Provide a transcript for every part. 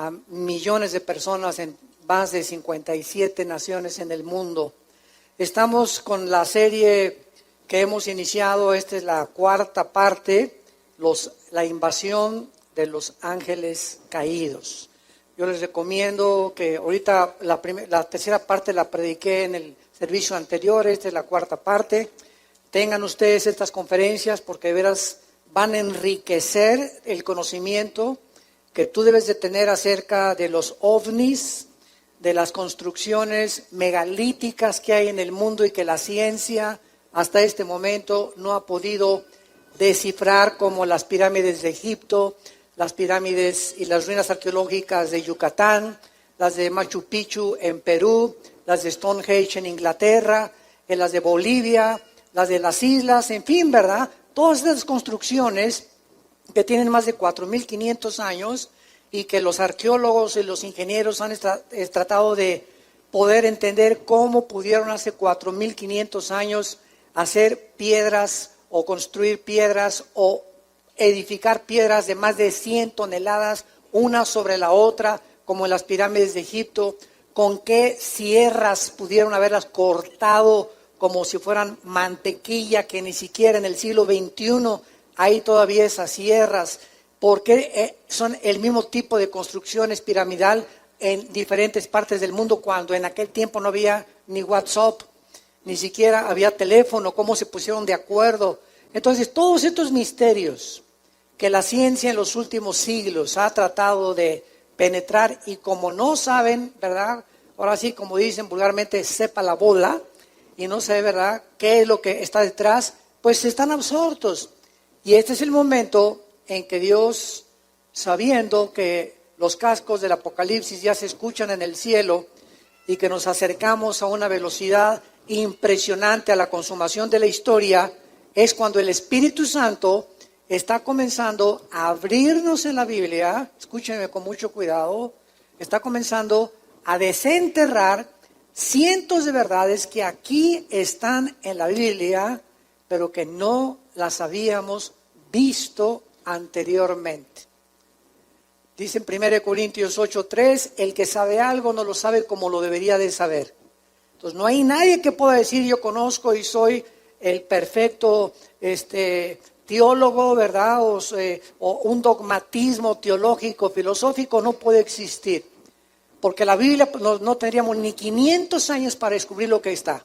a millones de personas en más de 57 naciones en el mundo. Estamos con la serie que hemos iniciado, esta es la cuarta parte, la invasión de los ángeles caídos. Yo les recomiendo que ahorita la tercera parte la prediqué en el servicio anterior, esta es la cuarta parte. Tengan ustedes estas conferencias porque de veras van a enriquecer el conocimiento que tú debes de tener acerca de los ovnis, de las construcciones megalíticas que hay en el mundo y que la ciencia hasta este momento no ha podido descifrar, como las pirámides de Egipto, las pirámides y las ruinas arqueológicas de Yucatán, las de Machu Picchu en Perú, las de Stonehenge en Inglaterra, las de Bolivia, las de las islas, en fin, ¿verdad? Todas estas construcciones que tienen más de 4.500 años y que los arqueólogos y los ingenieros han tratado de poder entender cómo pudieron hace 4.500 años hacer piedras o construir piedras o edificar piedras de más de 100 toneladas, una sobre la otra, como en las pirámides de Egipto, con qué sierras pudieron haberlas cortado como si fueran mantequilla, que ni siquiera en el siglo XXI hay todavía esas sierras, porque son el mismo tipo de construcciones piramidal en diferentes partes del mundo, cuando en aquel tiempo no había ni WhatsApp, ni siquiera había teléfono, cómo se pusieron de acuerdo. Entonces, todos estos misterios que la ciencia en los últimos siglos ha tratado de penetrar, y como no saben, ¿verdad? Ahora sí, como dicen vulgarmente, sepa la bola, y no sabe, ¿verdad?, qué es lo que está detrás, pues están absortos. Y este es el momento en que Dios, sabiendo que los cascos del Apocalipsis ya se escuchan en el cielo y que nos acercamos a una velocidad impresionante a la consumación de la historia, es cuando el Espíritu Santo está comenzando a abrirnos en la Biblia, escúchenme con mucho cuidado, está comenzando a desenterrar cientos de verdades que aquí están en la Biblia, pero que no las habíamos visto anteriormente. Dice en 1 Corintios 8:3, el que sabe algo no lo sabe como lo debería de saber. Entonces no hay nadie que pueda decir yo conozco y soy el perfecto teólogo, ¿verdad? O un dogmatismo teológico, filosófico no puede existir. Porque la Biblia no tendríamos ni 500 años para descubrir lo que está.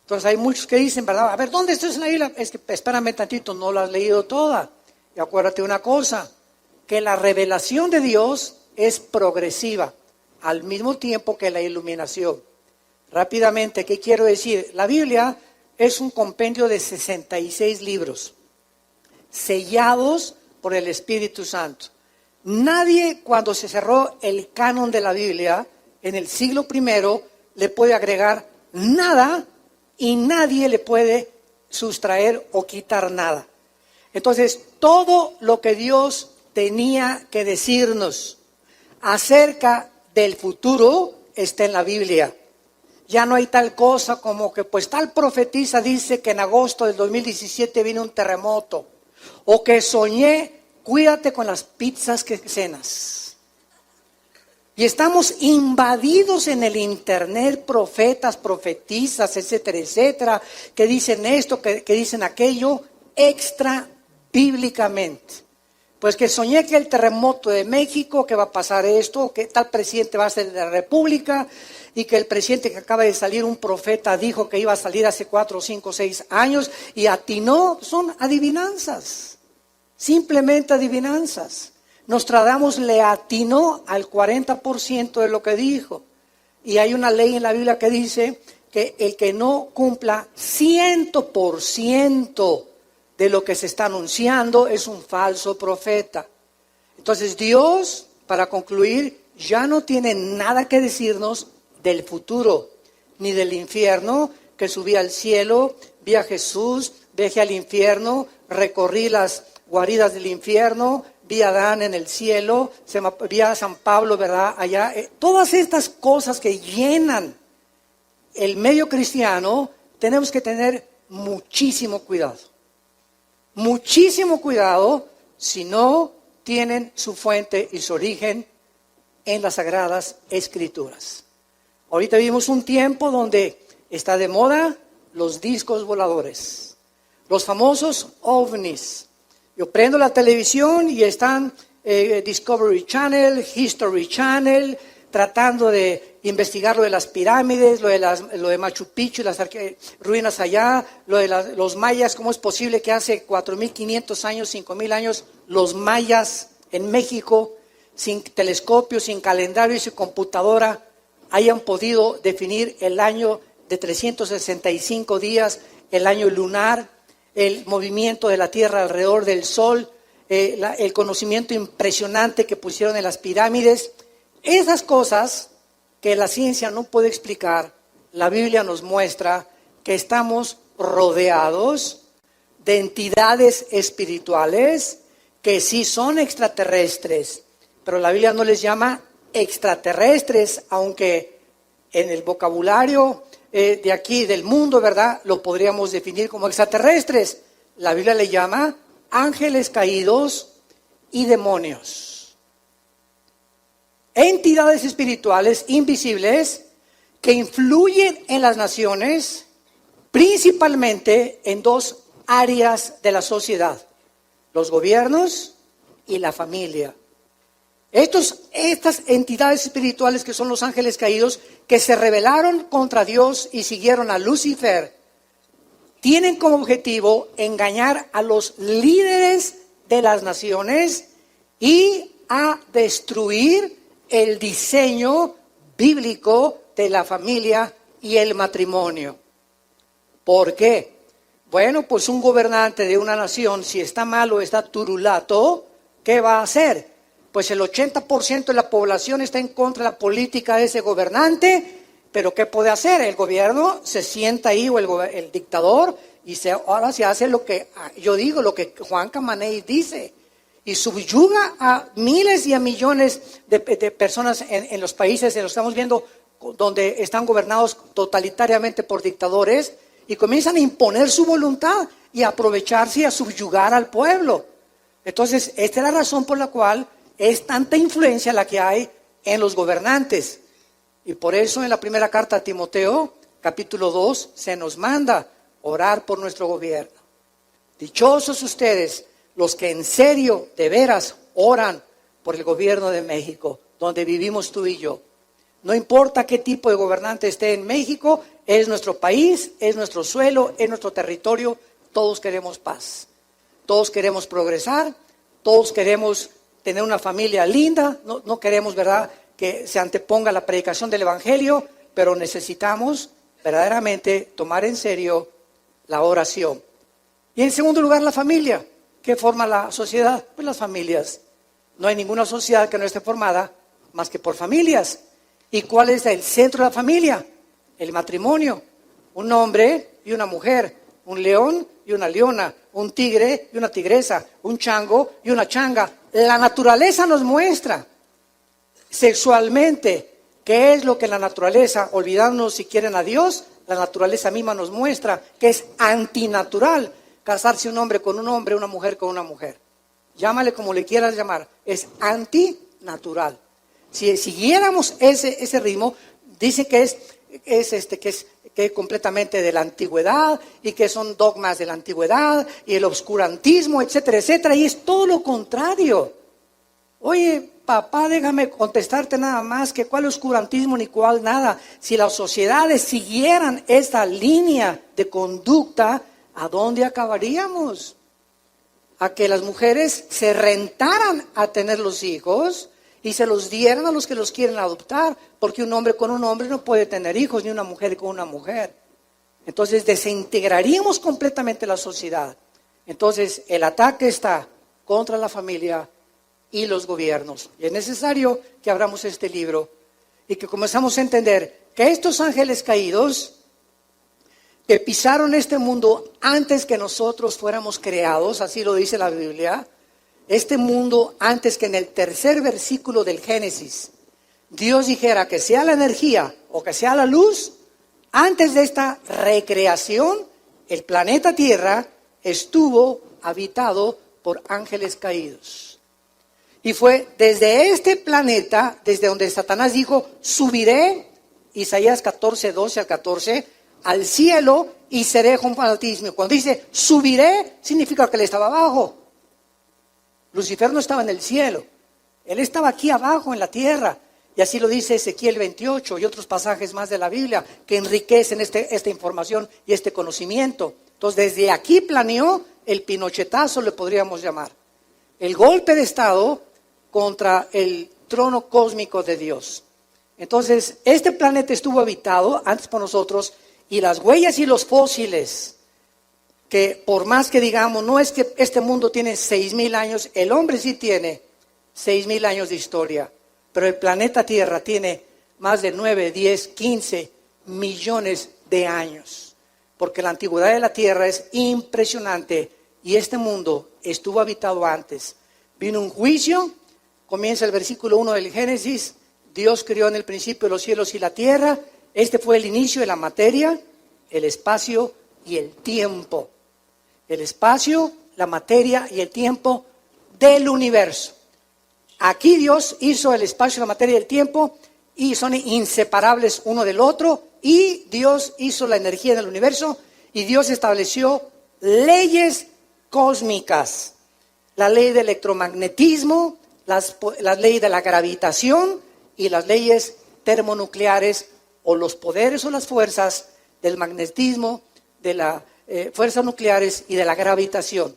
Entonces hay muchos que dicen, ¿verdad? A ver, ¿dónde está en la Biblia? Es que espérame tantito, no la has leído toda. Y acuérdate una cosa, que la revelación de Dios es progresiva, al mismo tiempo que la iluminación. Rápidamente, ¿qué quiero decir? La Biblia es un compendio de 66 libros, sellados por el Espíritu Santo. Nadie, cuando se cerró el canon de la Biblia en el siglo I, le puede agregar nada y nadie le puede sustraer o quitar nada. Entonces, todo lo que Dios tenía que decirnos acerca del futuro está en la Biblia. Ya no hay tal cosa como que pues tal profetisa dice que en agosto del 2017 viene un terremoto, o que soñé. Cuídate con las pizzas que cenas. Y estamos invadidos en el internet, profetas, profetisas, etcétera, etcétera, que dicen esto, que dicen aquello, extra bíblicamente. Pues que soñé que el terremoto de México, que va a pasar esto, que tal presidente va a ser de la República, y que el presidente que acaba de salir, un profeta, dijo que iba a salir hace 4, 5, 6 años, y atinó. Son adivinanzas. Simplemente adivinanzas. Nostradamus le atinó al 40% de lo que dijo. Y hay una ley en la Biblia que dice que el que no cumpla 100% de lo que se está anunciando es un falso profeta. Entonces Dios, para concluir, ya no tiene nada que decirnos del futuro, ni del infierno, que subí al cielo, vi a Jesús, bajé al infierno, recorrí las guaridas del infierno, vi a Adán en el cielo, vi a San Pablo, ¿verdad? Allá, todas estas cosas que llenan el medio cristiano, tenemos que tener muchísimo cuidado. Muchísimo cuidado si no tienen su fuente y su origen en las Sagradas Escrituras. Ahorita vivimos un tiempo donde está de moda los discos voladores, los famosos ovnis. Yo prendo la televisión y están Discovery Channel, History Channel, tratando de investigar lo de las pirámides, lo de Machu Picchu, las ruinas allá, lo de los mayas. ¿Cómo es posible que hace 4.500 años, 5.000 años, los mayas en México, sin telescopio, sin calendario y sin computadora, hayan podido definir el año de 365 días, el año lunar, el movimiento de la Tierra alrededor del Sol, el conocimiento impresionante que pusieron en las pirámides? Esas cosas que la ciencia no puede explicar, la Biblia nos muestra que estamos rodeados de entidades espirituales que sí son extraterrestres, pero la Biblia no les llama extraterrestres, aunque en el vocabulario de aquí, del mundo, ¿verdad?, lo podríamos definir como extraterrestres. La Biblia le llama ángeles caídos y demonios. Entidades espirituales invisibles que influyen en las naciones, principalmente en dos áreas de la sociedad: los gobiernos y la familia. Estas entidades espirituales que son los ángeles caídos, que se rebelaron contra Dios y siguieron a Lucifer, tienen como objetivo engañar a los líderes de las naciones y a destruir el diseño bíblico de la familia y el matrimonio. ¿Por qué? Bueno, pues un gobernante de una nación, si está malo, está turulato, ¿qué va a hacer? Pues el 80% de la población está en contra de la política de ese gobernante, pero ¿qué puede hacer? El gobierno se sienta ahí, o el dictador, y ahora se hace lo que yo digo, lo que Juan Camaney dice, y subyuga a miles y a millones de personas en los países, lo estamos viendo, donde están gobernados totalitariamente por dictadores, y comienzan a imponer su voluntad y a aprovecharse y a subyugar al pueblo. Entonces, esta es la razón por la cual es tanta influencia la que hay en los gobernantes. Y por eso en la primera carta a Timoteo, capítulo 2, se nos manda orar por nuestro gobierno. Dichosos ustedes, los que en serio, de veras, oran por el gobierno de México, donde vivimos tú y yo. No importa qué tipo de gobernante esté en México, es nuestro país, es nuestro suelo, es nuestro territorio. Todos queremos paz, todos queremos progresar, todos queremos tener una familia linda, no queremos, ¿verdad?, que se anteponga la predicación del Evangelio, pero necesitamos verdaderamente tomar en serio la oración. Y en segundo lugar, la familia. ¿Qué forma la sociedad? Pues las familias. No hay ninguna sociedad que no esté formada más que por familias. ¿Y cuál es el centro de la familia? El matrimonio. Un hombre y una mujer, un león y una leona, un tigre y una tigresa, un chango y una changa. La naturaleza nos muestra sexualmente qué es lo que la naturaleza, olvidándonos si quieren a Dios, la naturaleza misma nos muestra que es antinatural casarse un hombre con un hombre, una mujer con una mujer. Llámale como le quieras llamar, es antinatural. Si siguiéramos ese ritmo, dicen que es completamente de la antigüedad y que son dogmas de la antigüedad y el obscurantismo, etcétera, etcétera, y es todo lo contrario. Oye, papá, déjame contestarte nada más, que cuál oscurantismo ni cuál nada. Si las sociedades siguieran esta línea de conducta, ¿a dónde acabaríamos? A que las mujeres se rentaran a tener los hijos y se los dieran a los que los quieren adoptar, porque un hombre con un hombre no puede tener hijos, ni una mujer con una mujer. Entonces desintegraríamos completamente la sociedad. Entonces el ataque está contra la familia y los gobiernos. Y es necesario que abramos este libro y que comenzamos a entender que estos ángeles caídos que pisaron este mundo antes que nosotros fuéramos creados, así lo dice la Biblia, este mundo antes que en el tercer versículo del Génesis, Dios dijera que sea la energía o que sea la luz, antes de esta recreación, el planeta Tierra estuvo habitado por ángeles caídos. Y fue desde este planeta, desde donde Satanás dijo, subiré, Isaías 14, 12 al 14, al cielo y seré junto al Altísimo. Cuando dice subiré, significa que él estaba abajo. Lucifer no estaba en el cielo, él estaba aquí abajo en la tierra. Y así lo dice Ezequiel 28 y otros pasajes más de la Biblia que enriquecen esta información y este conocimiento. Entonces desde aquí planeó el pinochetazo, le podríamos llamar. El golpe de estado contra el trono cósmico de Dios. Entonces este planeta estuvo habitado antes por nosotros y las huellas y los fósiles, que por más que digamos, no es que este mundo tiene 6,000 años, el hombre sí tiene 6,000 años de historia, pero el planeta Tierra tiene más de 9, 10, 15 millones de años, porque la antigüedad de la Tierra es impresionante y este mundo estuvo habitado antes. Vino un juicio, comienza el versículo 1 del Génesis, Dios creó en el principio los cielos y la tierra, este fue el inicio de la materia, el espacio y el tiempo. El espacio, la materia y el tiempo del universo. Aquí Dios hizo el espacio, la materia y el tiempo y son inseparables uno del otro, y Dios hizo la energía del universo y Dios estableció leyes cósmicas, la ley del electromagnetismo, las leyes de la gravitación y las leyes termonucleares, o los poderes o las fuerzas del magnetismo, de las fuerzas nucleares y de la gravitación.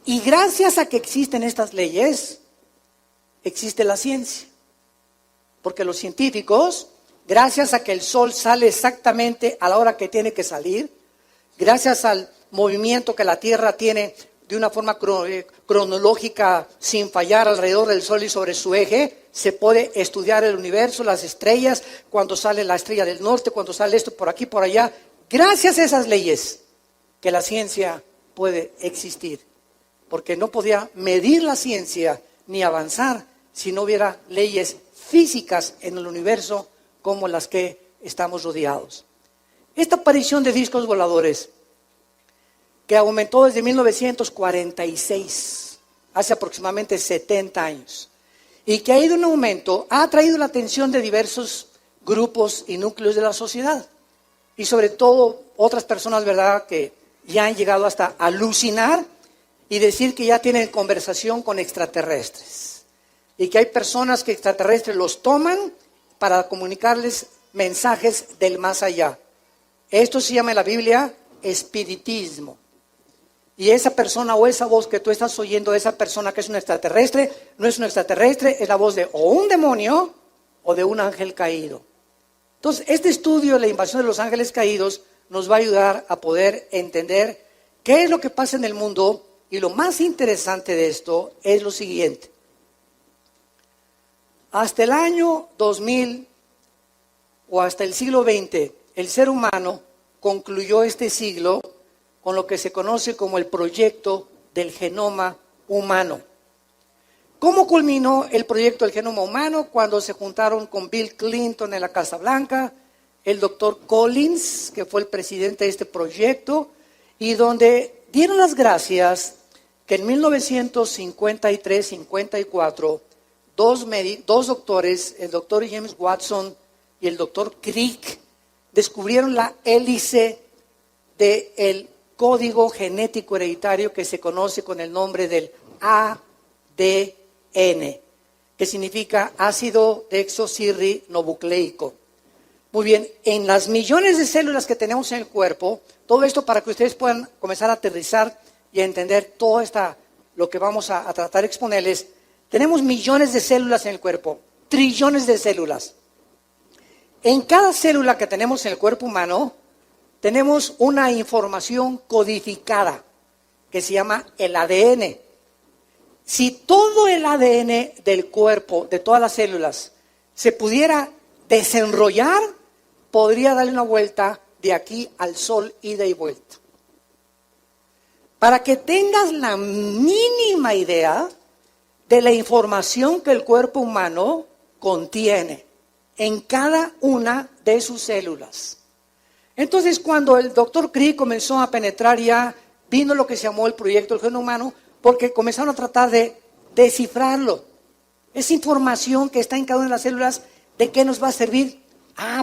Y gracias a que existen estas leyes, existe la ciencia. Porque los científicos, gracias a que el sol sale exactamente a la hora que tiene que salir, gracias al movimiento que la Tierra tiene de una forma cronológica sin fallar alrededor del sol y sobre su eje, se puede estudiar el universo, las estrellas, cuando sale la estrella del norte, cuando sale esto por aquí, por allá. Gracias a esas leyes que la ciencia puede existir, porque no podía medir la ciencia ni avanzar si no hubiera leyes físicas en el universo como las que estamos rodeados. Esta aparición de discos voladores, que aumentó desde 1946, hace aproximadamente 70 años, y que ha ido en aumento, ha atraído la atención de diversos grupos y núcleos de la sociedad, y sobre todo otras personas, ¿verdad?, que ya han llegado hasta alucinar y decir que ya tienen conversación con extraterrestres, y que hay personas que extraterrestres los toman para comunicarles mensajes del más allá. Esto se llama en la Biblia espiritismo. Y esa persona o esa voz que tú estás oyendo de esa persona que es un extraterrestre, no es un extraterrestre, es la voz de o un demonio o de un ángel caído. Entonces, este estudio de la invasión de los ángeles caídos nos va a ayudar a poder entender qué es lo que pasa en el mundo, y lo más interesante de esto es lo siguiente. Hasta el año 2000 o hasta el siglo XX, el ser humano concluyó este siglo con lo que se conoce como el proyecto del genoma humano. ¿Cómo culminó el proyecto del genoma humano? Cuando se juntaron con Bill Clinton en la Casa Blanca, el doctor Collins, que fue el presidente de este proyecto, y donde dieron las gracias que en 1953-54, dos doctores, el doctor James Watson y el doctor Crick, descubrieron la hélice del código genético hereditario que se conoce con el nombre del ADN, que significa ácido desoxirribonucleico. Muy bien, en las millones de células que tenemos en el cuerpo, todo esto para que ustedes puedan comenzar a aterrizar y a entender todo lo que vamos a tratar de exponerles. Tenemos millones de células en el cuerpo, trillones de células. En cada célula que tenemos en el cuerpo humano, tenemos una información codificada que se llama el ADN. Si todo el ADN del cuerpo, de todas las células, se pudiera desenrollar, podría darle una vuelta de aquí al sol, ida y vuelta. Para que tengas la mínima idea de la información que el cuerpo humano contiene en cada una de sus células. Entonces, cuando el doctor Crick comenzó a penetrar, ya vino lo que se llamó el proyecto del genoma humano, porque comenzaron a tratar de descifrarlo. Esa información que está en cada una de las células, ¿de qué nos va a servir?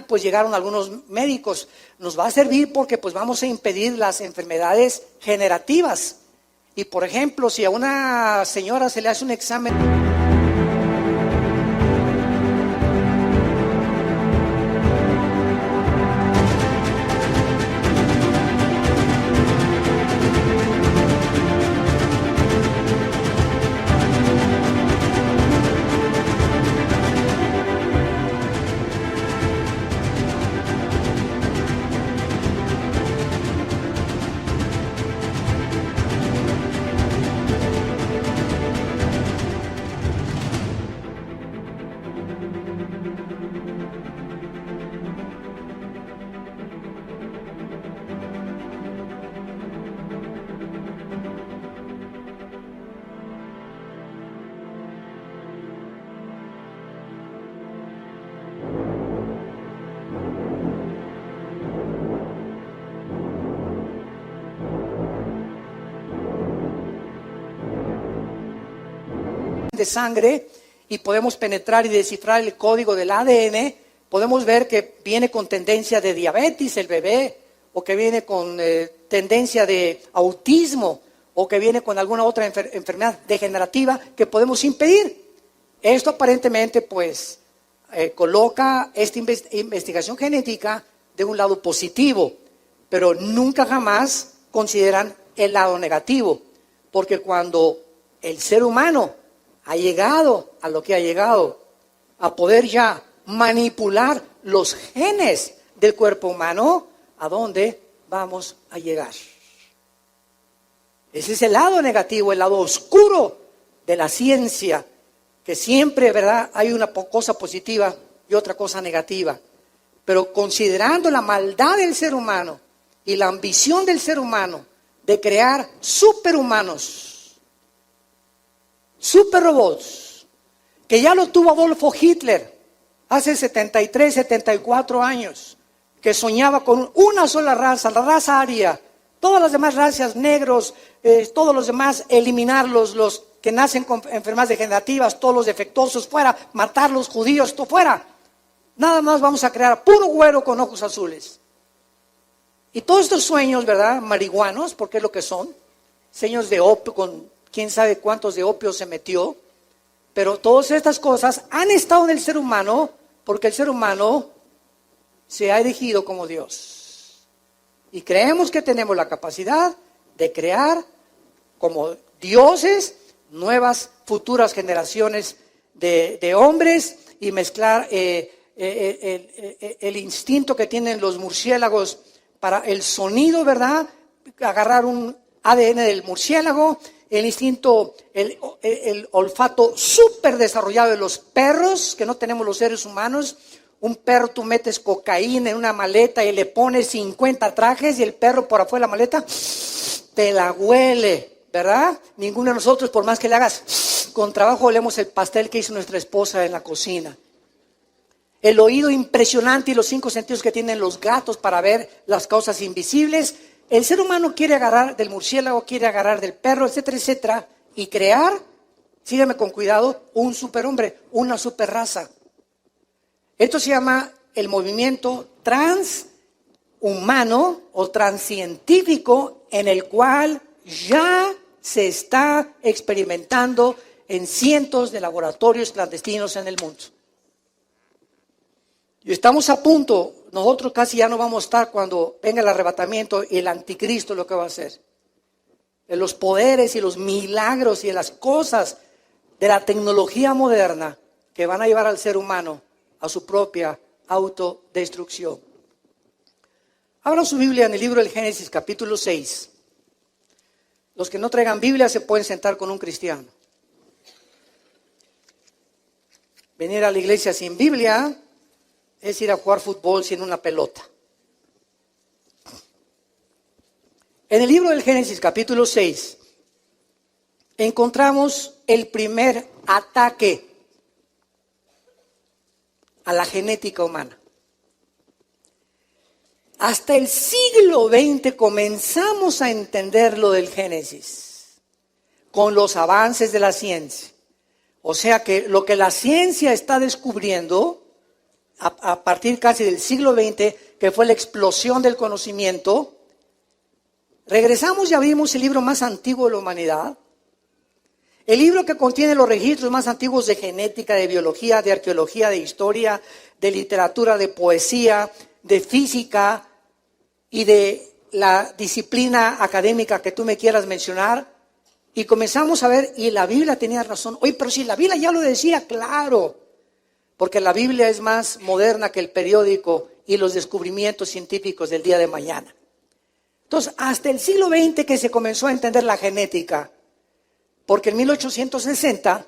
Pues llegaron algunos médicos. Nos va a servir porque pues vamos a impedir las enfermedades generativas. Y por ejemplo, si a una señora se le hace un examen de sangre y podemos penetrar y descifrar el código del ADN, podemos ver que viene con tendencia de diabetes el bebé, o que viene con tendencia de autismo, o que viene con alguna otra enfermedad degenerativa que podemos impedir. Esto aparentemente pues coloca esta investigación genética de un lado positivo, pero nunca jamás consideran el lado negativo, porque cuando el ser humano ha llegado a lo que ha llegado, a poder ya manipular los genes del cuerpo humano, ¿a dónde vamos a llegar? Ese es el lado negativo, el lado oscuro de la ciencia, que siempre, ¿verdad?, hay una cosa positiva y otra cosa negativa. Pero considerando la maldad del ser humano y la ambición del ser humano de crear superhumanos, superrobots, que ya lo tuvo Adolfo Hitler hace 73, 74 años, que soñaba con una sola raza, la raza aria, todas las demás razas, negros, todos los demás, eliminarlos, los que nacen con enfermedades degenerativas, todos los defectuosos fuera, matar los judíos, todo fuera. Nada más vamos a crear puro güero con ojos azules. Y todos estos sueños, ¿verdad?, marihuanos, porque es lo que son, sueños de opio, con quién sabe cuántos de opio se metió, pero todas estas cosas han estado en el ser humano porque el ser humano se ha erigido como Dios. Y creemos que tenemos la capacidad de crear como dioses nuevas futuras generaciones de hombres y mezclar el instinto que tienen los murciélagos para el sonido, ¿verdad? Agarrar un ADN del murciélago, el instinto, el olfato súper desarrollado de los perros, que no tenemos los seres humanos. Un perro, tú metes cocaína en una maleta y le pones 50 trajes y el perro por afuera de la maleta te la huele, ¿verdad? Ninguno de nosotros, por más que le hagas con trabajo, olemos el pastel que hizo nuestra esposa en la cocina. El oído impresionante y los 5 sentidos que tienen los gatos para ver las cosas invisibles. El ser humano quiere agarrar del murciélago, quiere agarrar del perro, etcétera, etcétera, y crear, síganme con cuidado, un superhombre, una superraza. Esto se llama el movimiento transhumano o transcientífico, en el cual ya se está experimentando en cientos de laboratorios clandestinos en el mundo. Y estamos a punto, nosotros casi ya no vamos a estar cuando venga el arrebatamiento y el anticristo lo que va a hacer. En los poderes y los milagros y en las cosas de la tecnología moderna que van a llevar al ser humano a su propia autodestrucción. Abran su Biblia en el libro del Génesis, capítulo 6. Los que no traigan Biblia se pueden sentar con un cristiano. Venir a la iglesia sin Biblia es ir a jugar fútbol sin una pelota. En el libro del Génesis, capítulo 6, encontramos el primer ataque a la genética humana. Hasta el siglo XX comenzamos a entender lo del Génesis, con los avances de la ciencia. O sea que lo que la ciencia está descubriendo a partir casi del siglo XX, que fue la explosión del conocimiento, regresamos y abrimos el libro más antiguo de la humanidad, el libro que contiene los registros más antiguos de genética, de biología, de arqueología, de historia, de literatura, de poesía, de física y de la disciplina académica que tú me quieras mencionar. Y comenzamos a ver, y la Biblia tenía razón. Oye, pero si la Biblia ya lo decía, claro, porque la Biblia es más moderna que el periódico y los descubrimientos científicos del día de mañana. Entonces, hasta el siglo XX que se comenzó a entender la genética, porque en 1860,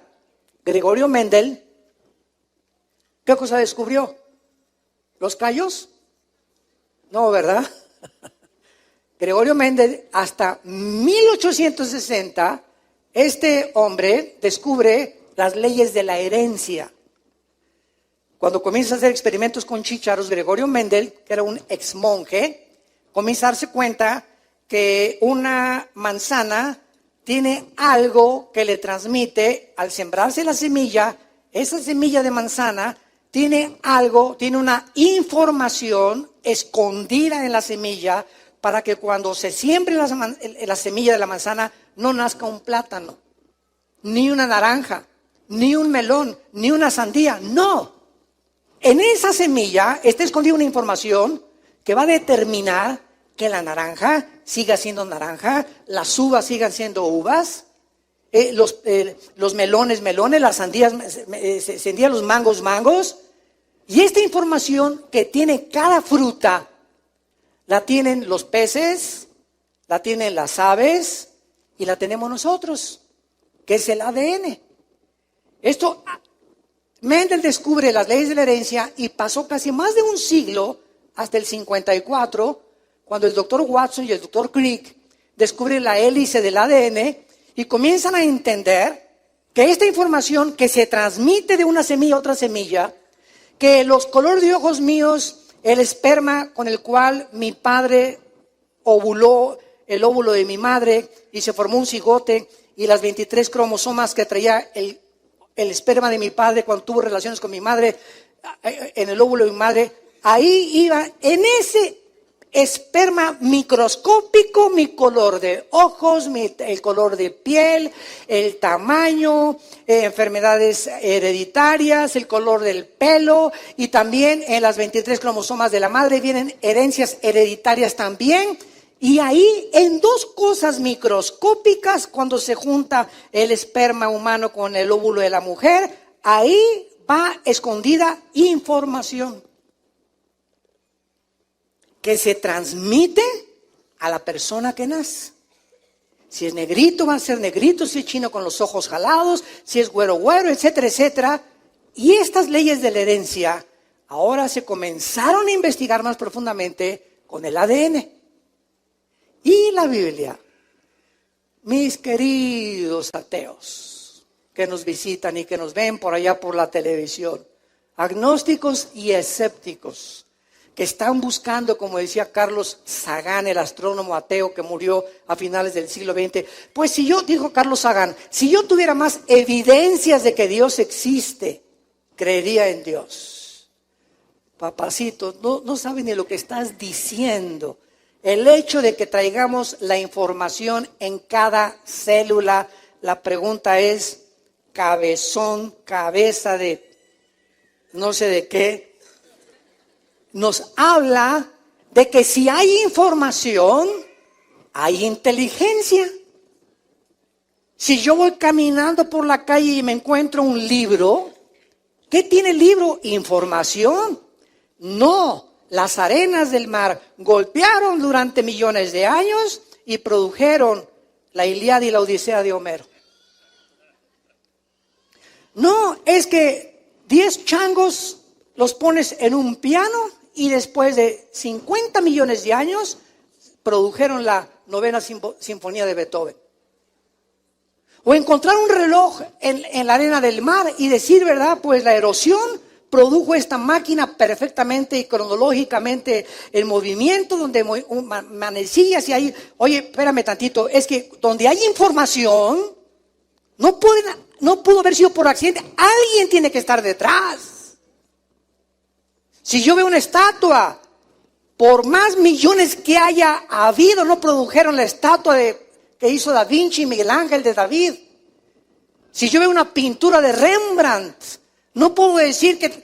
Gregorio Mendel, ¿qué cosa descubrió? ¿Los callos? No, ¿verdad? Gregorio Mendel, hasta 1860, este hombre descubre las leyes de la herencia. Cuando comienza a hacer experimentos con chícharos, Gregorio Mendel, que era un ex monje, comienza a darse cuenta que una manzana tiene algo que le transmite al sembrarse la semilla. Esa semilla de manzana tiene algo, tiene una información escondida en la semilla para que cuando se siembre la semilla de la manzana no nazca un plátano, ni una naranja, ni un melón, ni una sandía. No. En esa semilla está escondida una información que va a determinar que la naranja siga siendo naranja, las uvas sigan siendo uvas, los melones, las sandías, los mangos. Y esta información que tiene cada fruta, la tienen los peces, la tienen las aves y la tenemos nosotros, que es el ADN. Esto, Mendel descubre las leyes de la herencia y pasó casi más de un siglo, hasta el 54, cuando el doctor Watson y el doctor Crick descubren la hélice del ADN y comienzan a entender que esta información que se transmite de una semilla a otra semilla, que los colores de ojos míos, el esperma con el cual mi padre ovuló el óvulo de mi madre y se formó un cigote, y las 23 cromosomas que traía el esperma de mi padre cuando tuvo relaciones con mi madre en el óvulo de mi madre, ahí iba en ese esperma microscópico mi color de ojos, el color de piel, el tamaño, enfermedades hereditarias, el color del pelo, y también en las 23 cromosomas de la madre vienen herencias hereditarias también. Y ahí en dos cosas microscópicas, cuando se junta el esperma humano con el óvulo de la mujer, ahí va escondida información que se transmite a la persona que nace. Si es negrito, va a ser negrito, si es chino con los ojos jalados, si es güero, etcétera, etcétera. Y estas leyes de la herencia ahora se comenzaron a investigar más profundamente con el ADN. Y la Biblia, mis queridos ateos que nos visitan y que nos ven por allá por la televisión, agnósticos y escépticos, que están buscando, como decía Carlos Sagan, el astrónomo ateo que murió a finales del siglo XX, pues dijo Carlos Sagan, si yo tuviera más evidencias de que Dios existe, creería en Dios. Papacito, no sabes ni lo que estás diciendo. El hecho de que traigamos la información en cada célula, la pregunta es, cabezón, cabeza de no sé de qué, nos habla de que si hay información, hay inteligencia. Si yo voy caminando por la calle y me encuentro un libro, ¿qué tiene el libro? Información. No, las arenas del mar golpearon durante millones de años y produjeron la Ilíada y la Odisea de Homero. No, es que 10 changos los pones en un piano y después de 50 millones de años produjeron la 9ª sinfonía de Beethoven. O encontrar un reloj en la arena del mar y decir, ¿verdad? Pues la erosión produjo esta máquina perfectamente y cronológicamente en movimiento, donde manecillas y ahí, oye, espérame tantito, es que donde hay información, No pudo haber sido por accidente. Alguien tiene que estar detrás. Si yo veo una estatua, por más millones que haya habido, no produjeron la estatua que hizo Da Vinci y Miguel Ángel de David. Si yo veo una pintura de Rembrandt, no puedo decir que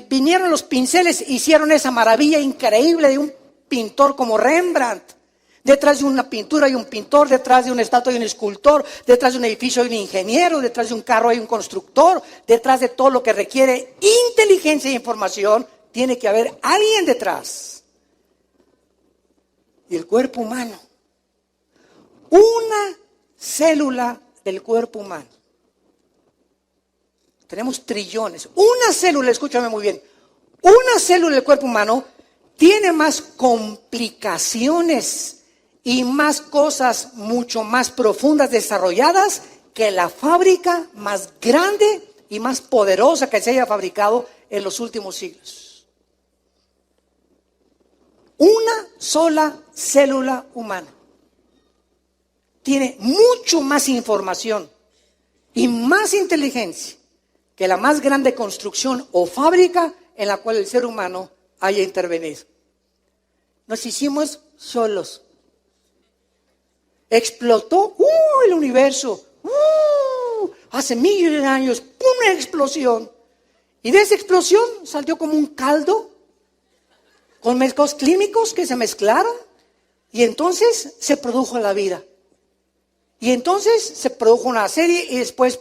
vinieron los pinceles, hicieron esa maravilla increíble de un pintor como Rembrandt. Detrás de una pintura hay un pintor, detrás de una estatua hay un escultor, detrás de un edificio hay un ingeniero, detrás de un carro hay un constructor, detrás de todo lo que requiere inteligencia e información, tiene que haber alguien detrás. Y el cuerpo humano, una célula del cuerpo humano. Tenemos trillones. Una célula, escúchame muy bien, una célula del cuerpo humano tiene más complicaciones y más cosas mucho más profundas desarrolladas que la fábrica más grande y más poderosa que se haya fabricado en los últimos siglos. Una sola célula humana tiene mucho más información y más inteligencia que la más grande construcción o fábrica en la cual el ser humano haya intervenido. Nos hicimos solos. Explotó el universo. Hace millones de años, una explosión. Y de esa explosión salió como un caldo con mezclados químicos que se mezclaron. Y entonces se produjo la vida. Y entonces se produjo una serie y después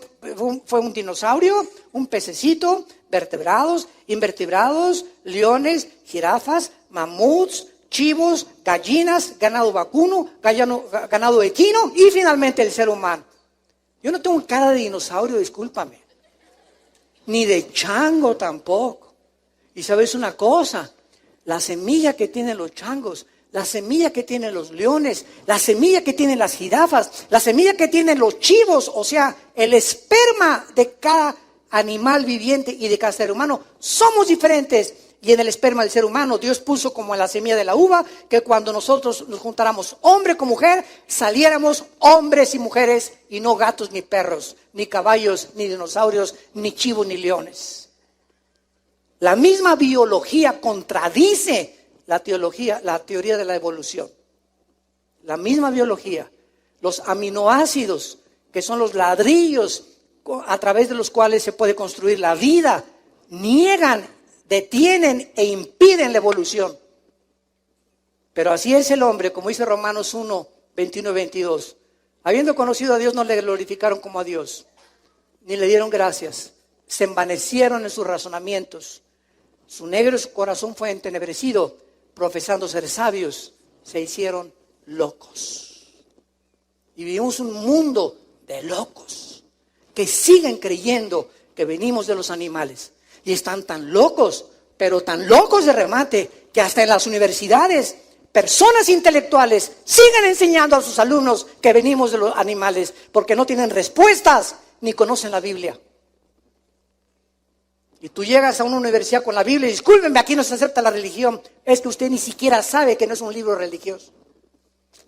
fue un dinosaurio, un pececito, vertebrados, invertebrados, leones, jirafas, mamuts, chivos, gallinas, ganado vacuno, ganado equino y finalmente el ser humano. Yo no tengo cara de dinosaurio, discúlpame. Ni de chango tampoco. Y sabes una cosa, la semilla que tienen los changos, la semilla que tienen los leones, la semilla que tienen las jirafas, la semilla que tienen los chivos, o sea, el esperma de cada animal viviente y de cada ser humano, somos diferentes. Y en el esperma del ser humano Dios puso como en la semilla de la uva que cuando nosotros nos juntáramos hombre con mujer, saliéramos hombres y mujeres y no gatos ni perros, ni caballos, ni dinosaurios, ni chivos, ni leones. La misma biología contradice la teoría de la evolución. La misma biología, los aminoácidos, que son los ladrillos a través de los cuales se puede construir la vida, niegan, detienen e impiden la evolución. Pero así es el hombre, como dice Romanos 1, 21 y 22. Habiendo conocido a Dios, no le glorificaron como a Dios, ni le dieron gracias. Se envanecieron en sus razonamientos. Su negro corazón fue entenebrecido. Profesando ser sabios, se hicieron locos. Y vivimos un mundo de locos que siguen creyendo que venimos de los animales. Y están tan locos, pero tan locos de remate, que hasta en las universidades, personas intelectuales siguen enseñando a sus alumnos que venimos de los animales, porque no tienen respuestas ni conocen la Biblia. Y tú llegas a una universidad con la Biblia y discúlpenme, aquí no se acepta la religión. Es que usted ni siquiera sabe que no es un libro religioso.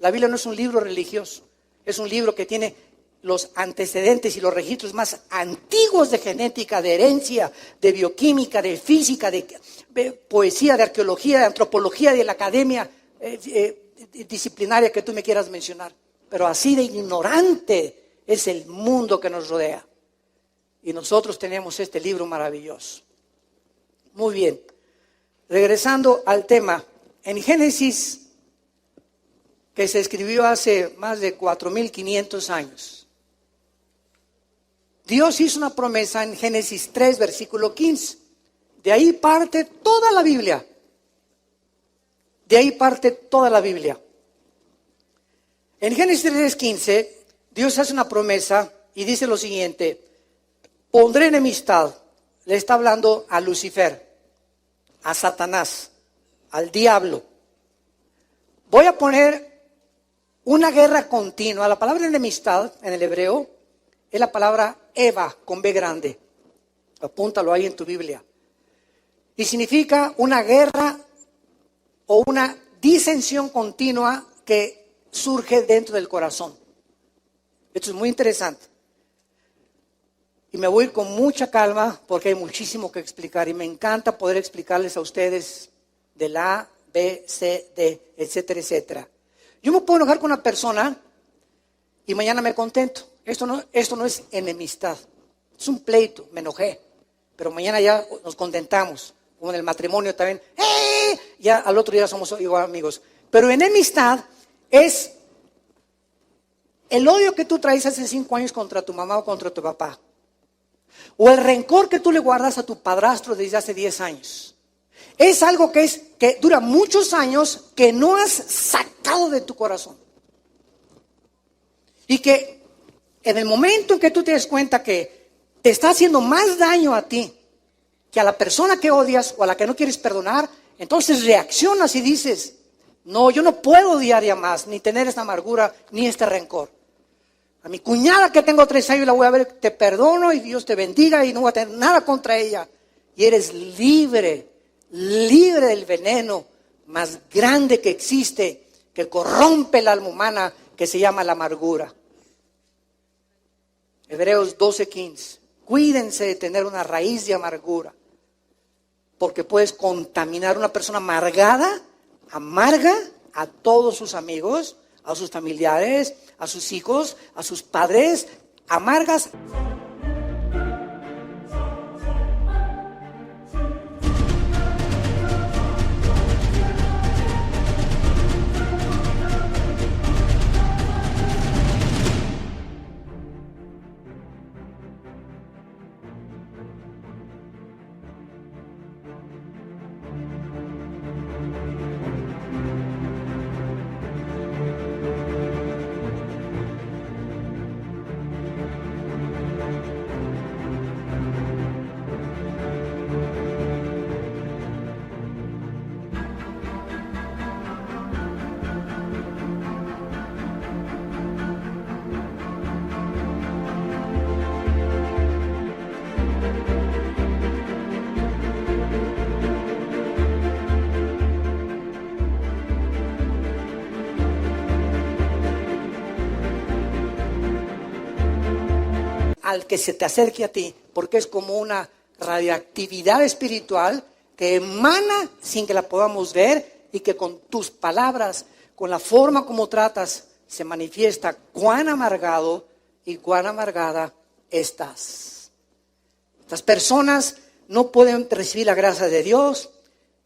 La Biblia no es un libro religioso. Es un libro que tiene los antecedentes y los registros más antiguos de genética, de herencia, de bioquímica, de física, de poesía, de arqueología, de antropología, de la academia disciplinaria que tú me quieras mencionar. Pero así de ignorante es el mundo que nos rodea. Y nosotros tenemos este libro maravilloso. Muy bien. Regresando al tema, en Génesis, que se escribió hace más de 4.500 años, Dios hizo una promesa en Génesis 3, versículo 15. De ahí parte toda la Biblia. De ahí parte toda la Biblia. En Génesis 3, 15, Dios hace una promesa y dice lo siguiente: pondré enemistad, le está hablando a Lucifer, a Satanás, al diablo. Voy a poner una guerra continua. La palabra enemistad en el hebreo es la palabra Eva con B grande. Apúntalo ahí en tu Biblia. Y significa una guerra o una disensión continua que surge dentro del corazón. Esto es muy interesante. Y me voy a ir con mucha calma porque hay muchísimo que explicar. Y me encanta poder explicarles a ustedes de la A, B, C, D, etcétera, etcétera. Yo me puedo enojar con una persona y mañana me contento. Esto no es enemistad. Es un pleito, me enojé. Pero mañana ya nos contentamos. Como en el matrimonio también. ¡Eh! Ya al otro día somos igual amigos. Pero enemistad es el odio que tú traes hace 5 años contra tu mamá o contra tu papá. O el rencor que tú le guardas a tu padrastro desde hace 10 años. Es algo que dura muchos años que no has sacado de tu corazón. Y que en el momento en que tú te des cuenta que te está haciendo más daño a ti que a la persona que odias o a la que no quieres perdonar, entonces reaccionas y dices, no, yo no puedo odiar ya más, ni tener esta amargura, ni este rencor. A mi cuñada que tengo 3 años la voy a ver, te perdono y Dios te bendiga y no voy a tener nada contra ella. Y eres libre del veneno más grande que existe, que corrompe el alma humana, que se llama la amargura. Hebreos 12:15. Cuídense de tener una raíz de amargura, porque puedes contaminar a una persona amarga a todos sus amigos, a sus familiares, a sus hijos, a sus padres, amargas. Al que se te acerque a ti, porque es como una radioactividad espiritual que emana sin que la podamos ver y que con tus palabras, con la forma como tratas, se manifiesta cuán amargado y cuán amargada estás. Estas personas no pueden recibir la gracia de Dios.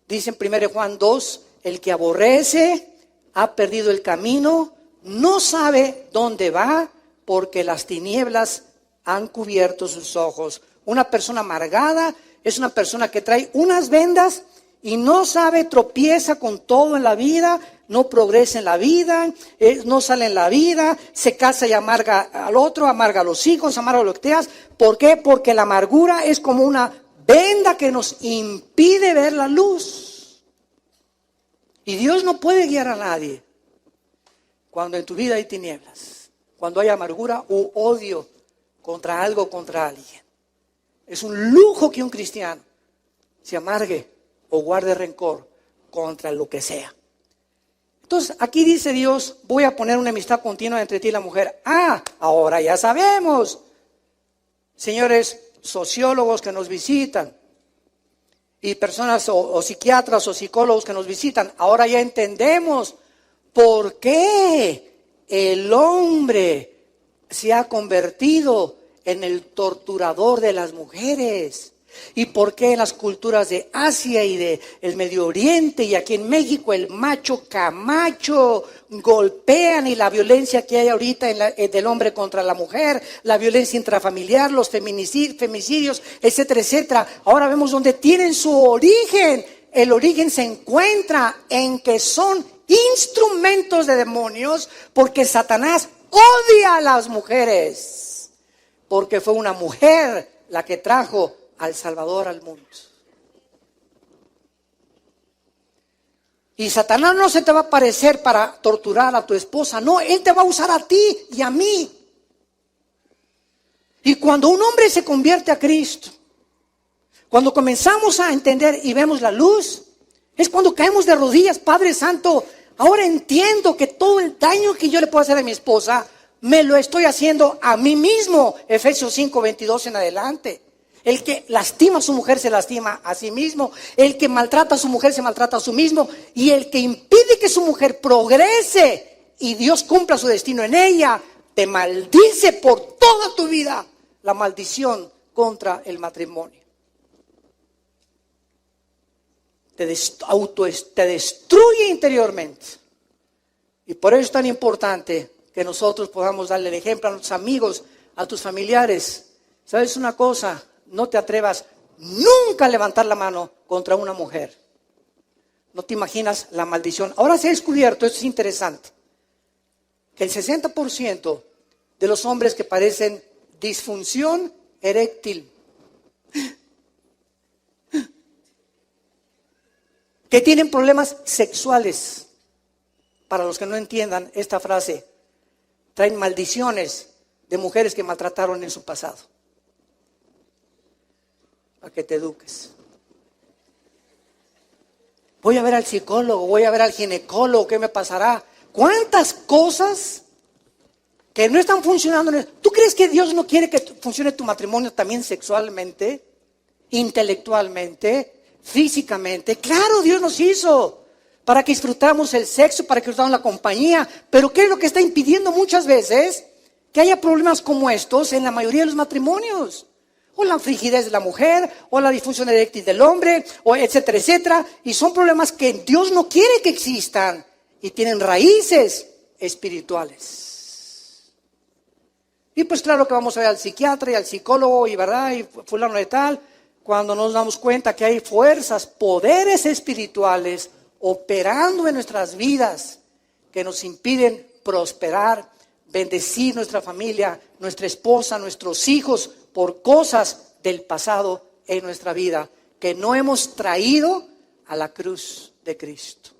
Dice en 1 Juan 2, el que aborrece ha perdido el camino, no sabe dónde va porque las tinieblas han cubierto sus ojos. Una persona amargada es una persona que trae unas vendas y no sabe, tropieza con todo en la vida, no progresa en la vida, no sale en la vida, se casa y amarga al otro, amarga a los hijos, amarga a lo que te das. ¿Por qué? Porque la amargura es como una venda que nos impide ver la luz. Y Dios no puede guiar a nadie cuando en tu vida hay tinieblas, cuando hay amargura u odio contra algo, contra alguien. Es un lujo que un cristiano se amargue o guarde rencor contra lo que sea. Entonces, aquí dice Dios, voy a poner una amistad continua entre ti y la mujer. Ahora ya sabemos, señores sociólogos que nos visitan y personas o psiquiatras o psicólogos que nos visitan, ahora ya entendemos por qué el hombre se ha convertido en el torturador de las mujeres. ¿Y por qué en las culturas de Asia y de el Medio Oriente y aquí en México el macho camacho golpean y la violencia que hay ahorita del hombre contra la mujer, la violencia intrafamiliar, los femicidios, etcétera, etcétera? Ahora vemos dónde tienen su origen. El origen se encuentra en que son instrumentos de demonios porque Satanás odia a las mujeres, porque fue una mujer la que trajo al Salvador al mundo. Y Satanás no se te va a aparecer para torturar a tu esposa, no, él te va a usar a ti y a mí. Y cuando un hombre se convierte a Cristo, cuando comenzamos a entender y vemos la luz, es cuando caemos de rodillas. Padre Santo, ahora entiendo que todo el daño que yo le puedo hacer a mi esposa me lo estoy haciendo a mí mismo. Efesios 5:22 en adelante. El que lastima a su mujer se lastima a sí mismo. El que maltrata a su mujer se maltrata a sí mismo. Y el que impide que su mujer progrese y Dios cumpla su destino en ella, te maldice por toda tu vida. La maldición contra el matrimonio. Te destruye interiormente. Y por eso es tan importante que nosotros podamos darle el ejemplo a nuestros amigos, a tus familiares. ¿Sabes una cosa? No te atrevas nunca a levantar la mano contra una mujer. No te imaginas la maldición. Ahora se ha descubierto, esto es interesante, que el 60% de los hombres que padecen disfunción eréctil, que tienen problemas sexuales, para los que no entiendan esta frase, traen maldiciones de mujeres que maltrataron en su pasado. Para que te eduques. Voy a ver al psicólogo, voy a ver al ginecólogo, ¿qué me pasará? ¿Cuántas cosas que no están funcionando? ¿Tú crees que Dios no quiere que funcione tu matrimonio también sexualmente, intelectualmente, físicamente? Claro, Dios nos hizo para que disfrutáramos el sexo, para que disfrutáramos la compañía. Pero ¿qué es lo que está impidiendo muchas veces que haya problemas como estos en la mayoría de los matrimonios? O la frigidez de la mujer, o la disfunción eréctil del hombre, o etcétera, etcétera. Y son problemas que Dios no quiere que existan y tienen raíces espirituales. Y pues claro que vamos a ver al psiquiatra y al psicólogo y verdad, y fulano de tal, cuando nos damos cuenta que hay fuerzas, poderes espirituales operando en nuestras vidas que nos impiden prosperar, bendecir nuestra familia, nuestra esposa, nuestros hijos, por cosas del pasado en nuestra vida que no hemos traído a la cruz de Cristo.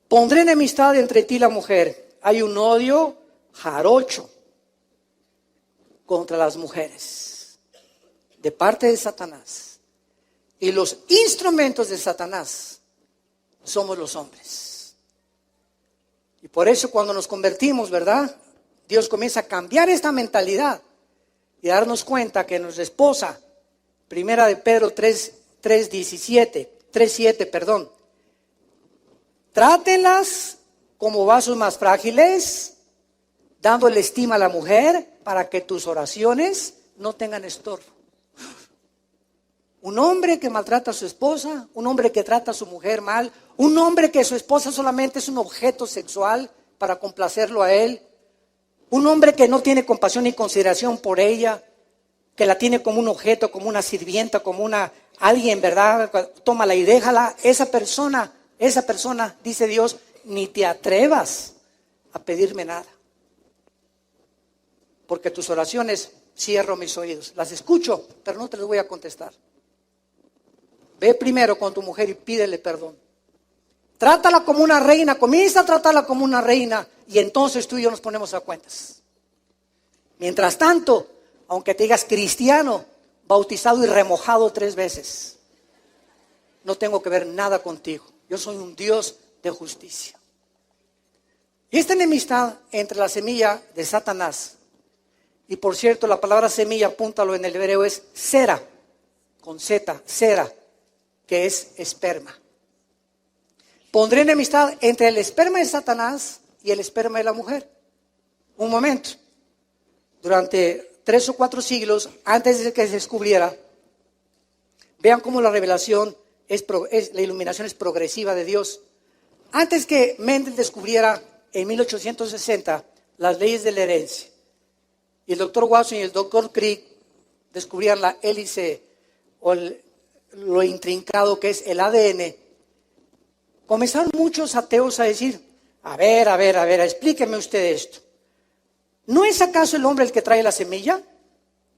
Pondré enemistad entre ti y la mujer. Hay un odio jarocho contra las mujeres de parte de Satanás. Y los instrumentos de Satanás somos los hombres. Y por eso cuando nos convertimos, ¿verdad? Dios comienza a cambiar esta mentalidad y a darnos cuenta que nuestra esposa, primera de Pedro 3:7, trátenlas como vasos más frágiles, dándole estima a la mujer para que tus oraciones no tengan estorbo. Un hombre que maltrata a su esposa, un hombre que trata a su mujer mal, un hombre que su esposa solamente es un objeto sexual para complacerlo a él, un hombre que no tiene compasión ni consideración por ella, que la tiene como un objeto, como una sirvienta, como alguien, ¿verdad? Tómala y déjala. Esa persona, dice Dios, ni te atrevas a pedirme nada. Porque tus oraciones cierro mis oídos. Las escucho, pero no te las voy a contestar. Ve primero con tu mujer y pídele perdón. Trátala como una reina, comienza a tratarla como una reina y entonces tú y yo nos ponemos a cuentas. Mientras tanto, aunque te digas cristiano, bautizado y remojado 3 veces, no tengo que ver nada contigo. Yo soy un Dios de justicia. Y esta enemistad entre la semilla de Satanás, y por cierto la palabra semilla, apúntalo en el hebreo, es sera, con Z, sera, que es esperma. Pondré enemistad entre el esperma de Satanás y el esperma de la mujer. Un momento. Durante 3 o 4 siglos, antes de que se descubriera, vean cómo la revelación la iluminación es progresiva de Dios. Antes que Mendel descubriera en 1860 las leyes de la herencia, y el doctor Watson y el doctor Crick descubrían la hélice o lo intrincado que es el ADN, comenzaron muchos ateos a decir, a ver, explíqueme usted esto. ¿No es acaso el hombre el que trae la semilla?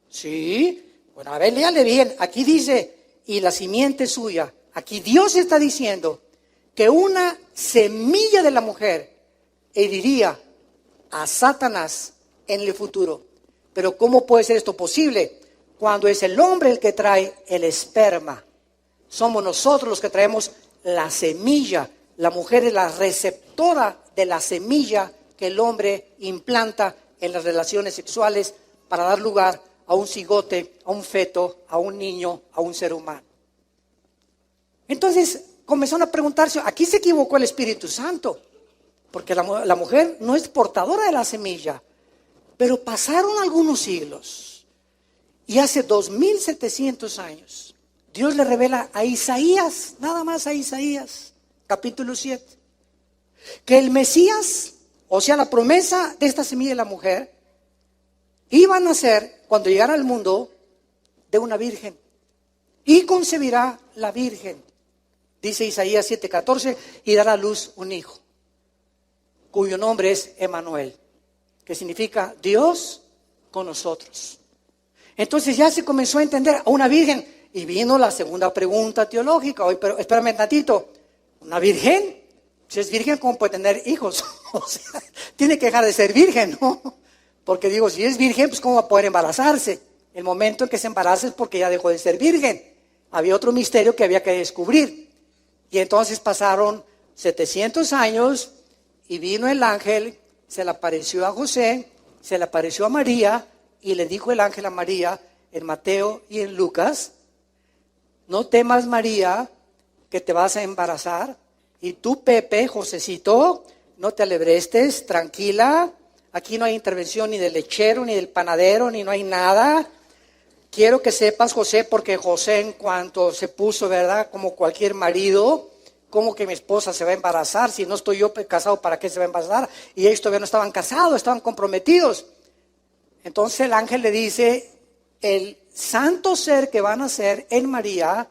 Sí. Bueno, a ver, léale bien. Aquí dice, y la simiente suya. Aquí Dios está diciendo que una semilla de la mujer heriría a Satanás en el futuro. Pero ¿cómo puede ser esto posible? Cuando es el hombre el que trae el esperma. Somos nosotros los que traemos la semilla. La mujer es la receptora de la semilla que el hombre implanta en las relaciones sexuales para dar lugar a un cigote, a un feto, a un niño, a un ser humano. Entonces comenzaron a preguntarse, aquí se equivocó el Espíritu Santo, porque la mujer no es portadora de la semilla. Pero pasaron algunos siglos y hace 2700 años Dios le revela a Isaías, nada más a Isaías, capítulo 7, que el Mesías, o sea la promesa de esta semilla de la mujer, iba a nacer cuando llegara al mundo de una virgen y concebirá la virgen, dice Isaías 7:14, y dará a luz un hijo, cuyo nombre es Emmanuel, que significa Dios con nosotros. Entonces ya se comenzó a entender a una virgen. Y vino la segunda pregunta teológica. Hoy, pero espérame un tantito. ¿Una virgen? Si es virgen, ¿cómo puede tener hijos? O sea, tiene que dejar de ser virgen, ¿no? Porque digo, si es virgen, pues ¿cómo va a poder embarazarse? El momento en que se embaraza es porque ya dejó de ser virgen. Había otro misterio que había que descubrir. Y entonces pasaron 700 años y vino el ángel, se le apareció a José, se le apareció a María y le dijo el ángel a María en Mateo y en Lucas: no temas, María, que te vas a embarazar, y tú, Pepe, Josecito, no te alebrestes, tranquila, aquí no hay intervención ni del lechero, ni del panadero, ni no hay nada. Quiero que sepas, José, porque José en cuanto se puso, ¿verdad?, como cualquier marido, ¿cómo que mi esposa se va a embarazar? Si no estoy yo casado, ¿para qué se va a embarazar? Y ellos todavía no estaban casados, estaban comprometidos. Entonces el ángel le dice, el santo ser que va a nacer en María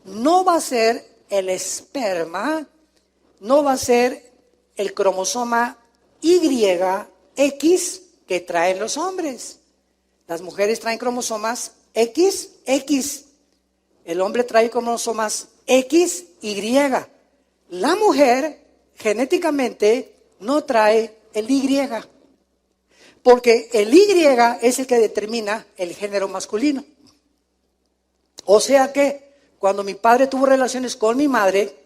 no va a ser el esperma, no va a ser el cromosoma YX que traen los hombres. Las mujeres traen cromosomas XX. El hombre trae cromosomas XY. La mujer genéticamente no trae el Y, porque el Y es el que determina el género masculino. O sea que cuando mi padre tuvo relaciones con mi madre,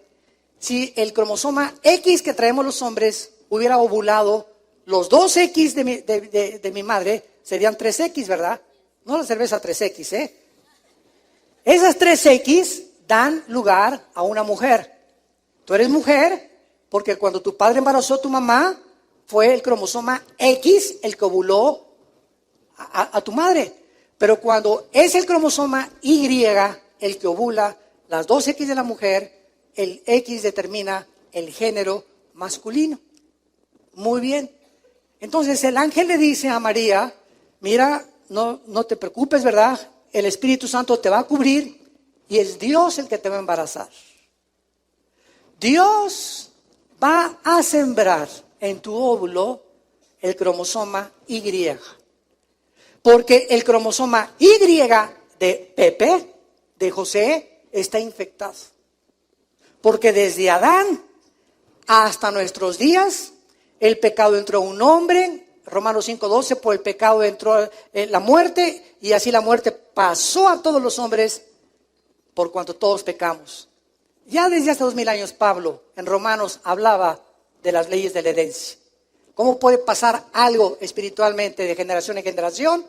si el cromosoma X que traemos los hombres hubiera ovulado, los dos X de mi madre serían 3X, ¿verdad? No la cerveza 3X, ¿eh? Esas 3X dan lugar a una mujer. Tú eres mujer porque cuando tu padre embarazó a tu mamá, fue el cromosoma X el que ovuló a tu madre. Pero cuando es el cromosoma Y el que ovula las dos X de la mujer, el X determina el género masculino. Muy bien. Entonces el ángel le dice a María, mira, no te preocupes, ¿verdad? El Espíritu Santo te va a cubrir y es Dios el que te va a embarazar. Dios va a sembrar en tu óvulo el cromosoma Y. Porque el cromosoma Y de Pepe, de José, está infectado. Porque desde Adán hasta nuestros días, el pecado entró a un hombre, Romanos 5:12, por el pecado entró la muerte, y así la muerte pasó a todos los hombres por cuanto todos pecamos. Ya desde hace 2000 años Pablo en Romanos hablaba de las leyes de la herencia. ¿Cómo puede pasar algo espiritualmente de generación en generación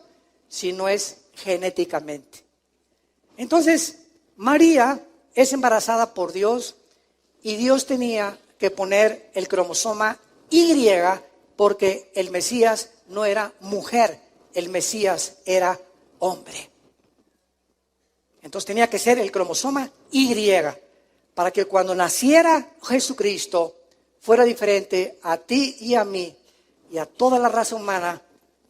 si no es genéticamente? Entonces, María es embarazada por Dios y Dios tenía que poner el cromosoma Y porque el Mesías no era mujer, el Mesías era hombre. Entonces tenía que ser el cromosoma Y para que cuando naciera Jesucristo fuera diferente a ti y a mí y a toda la raza humana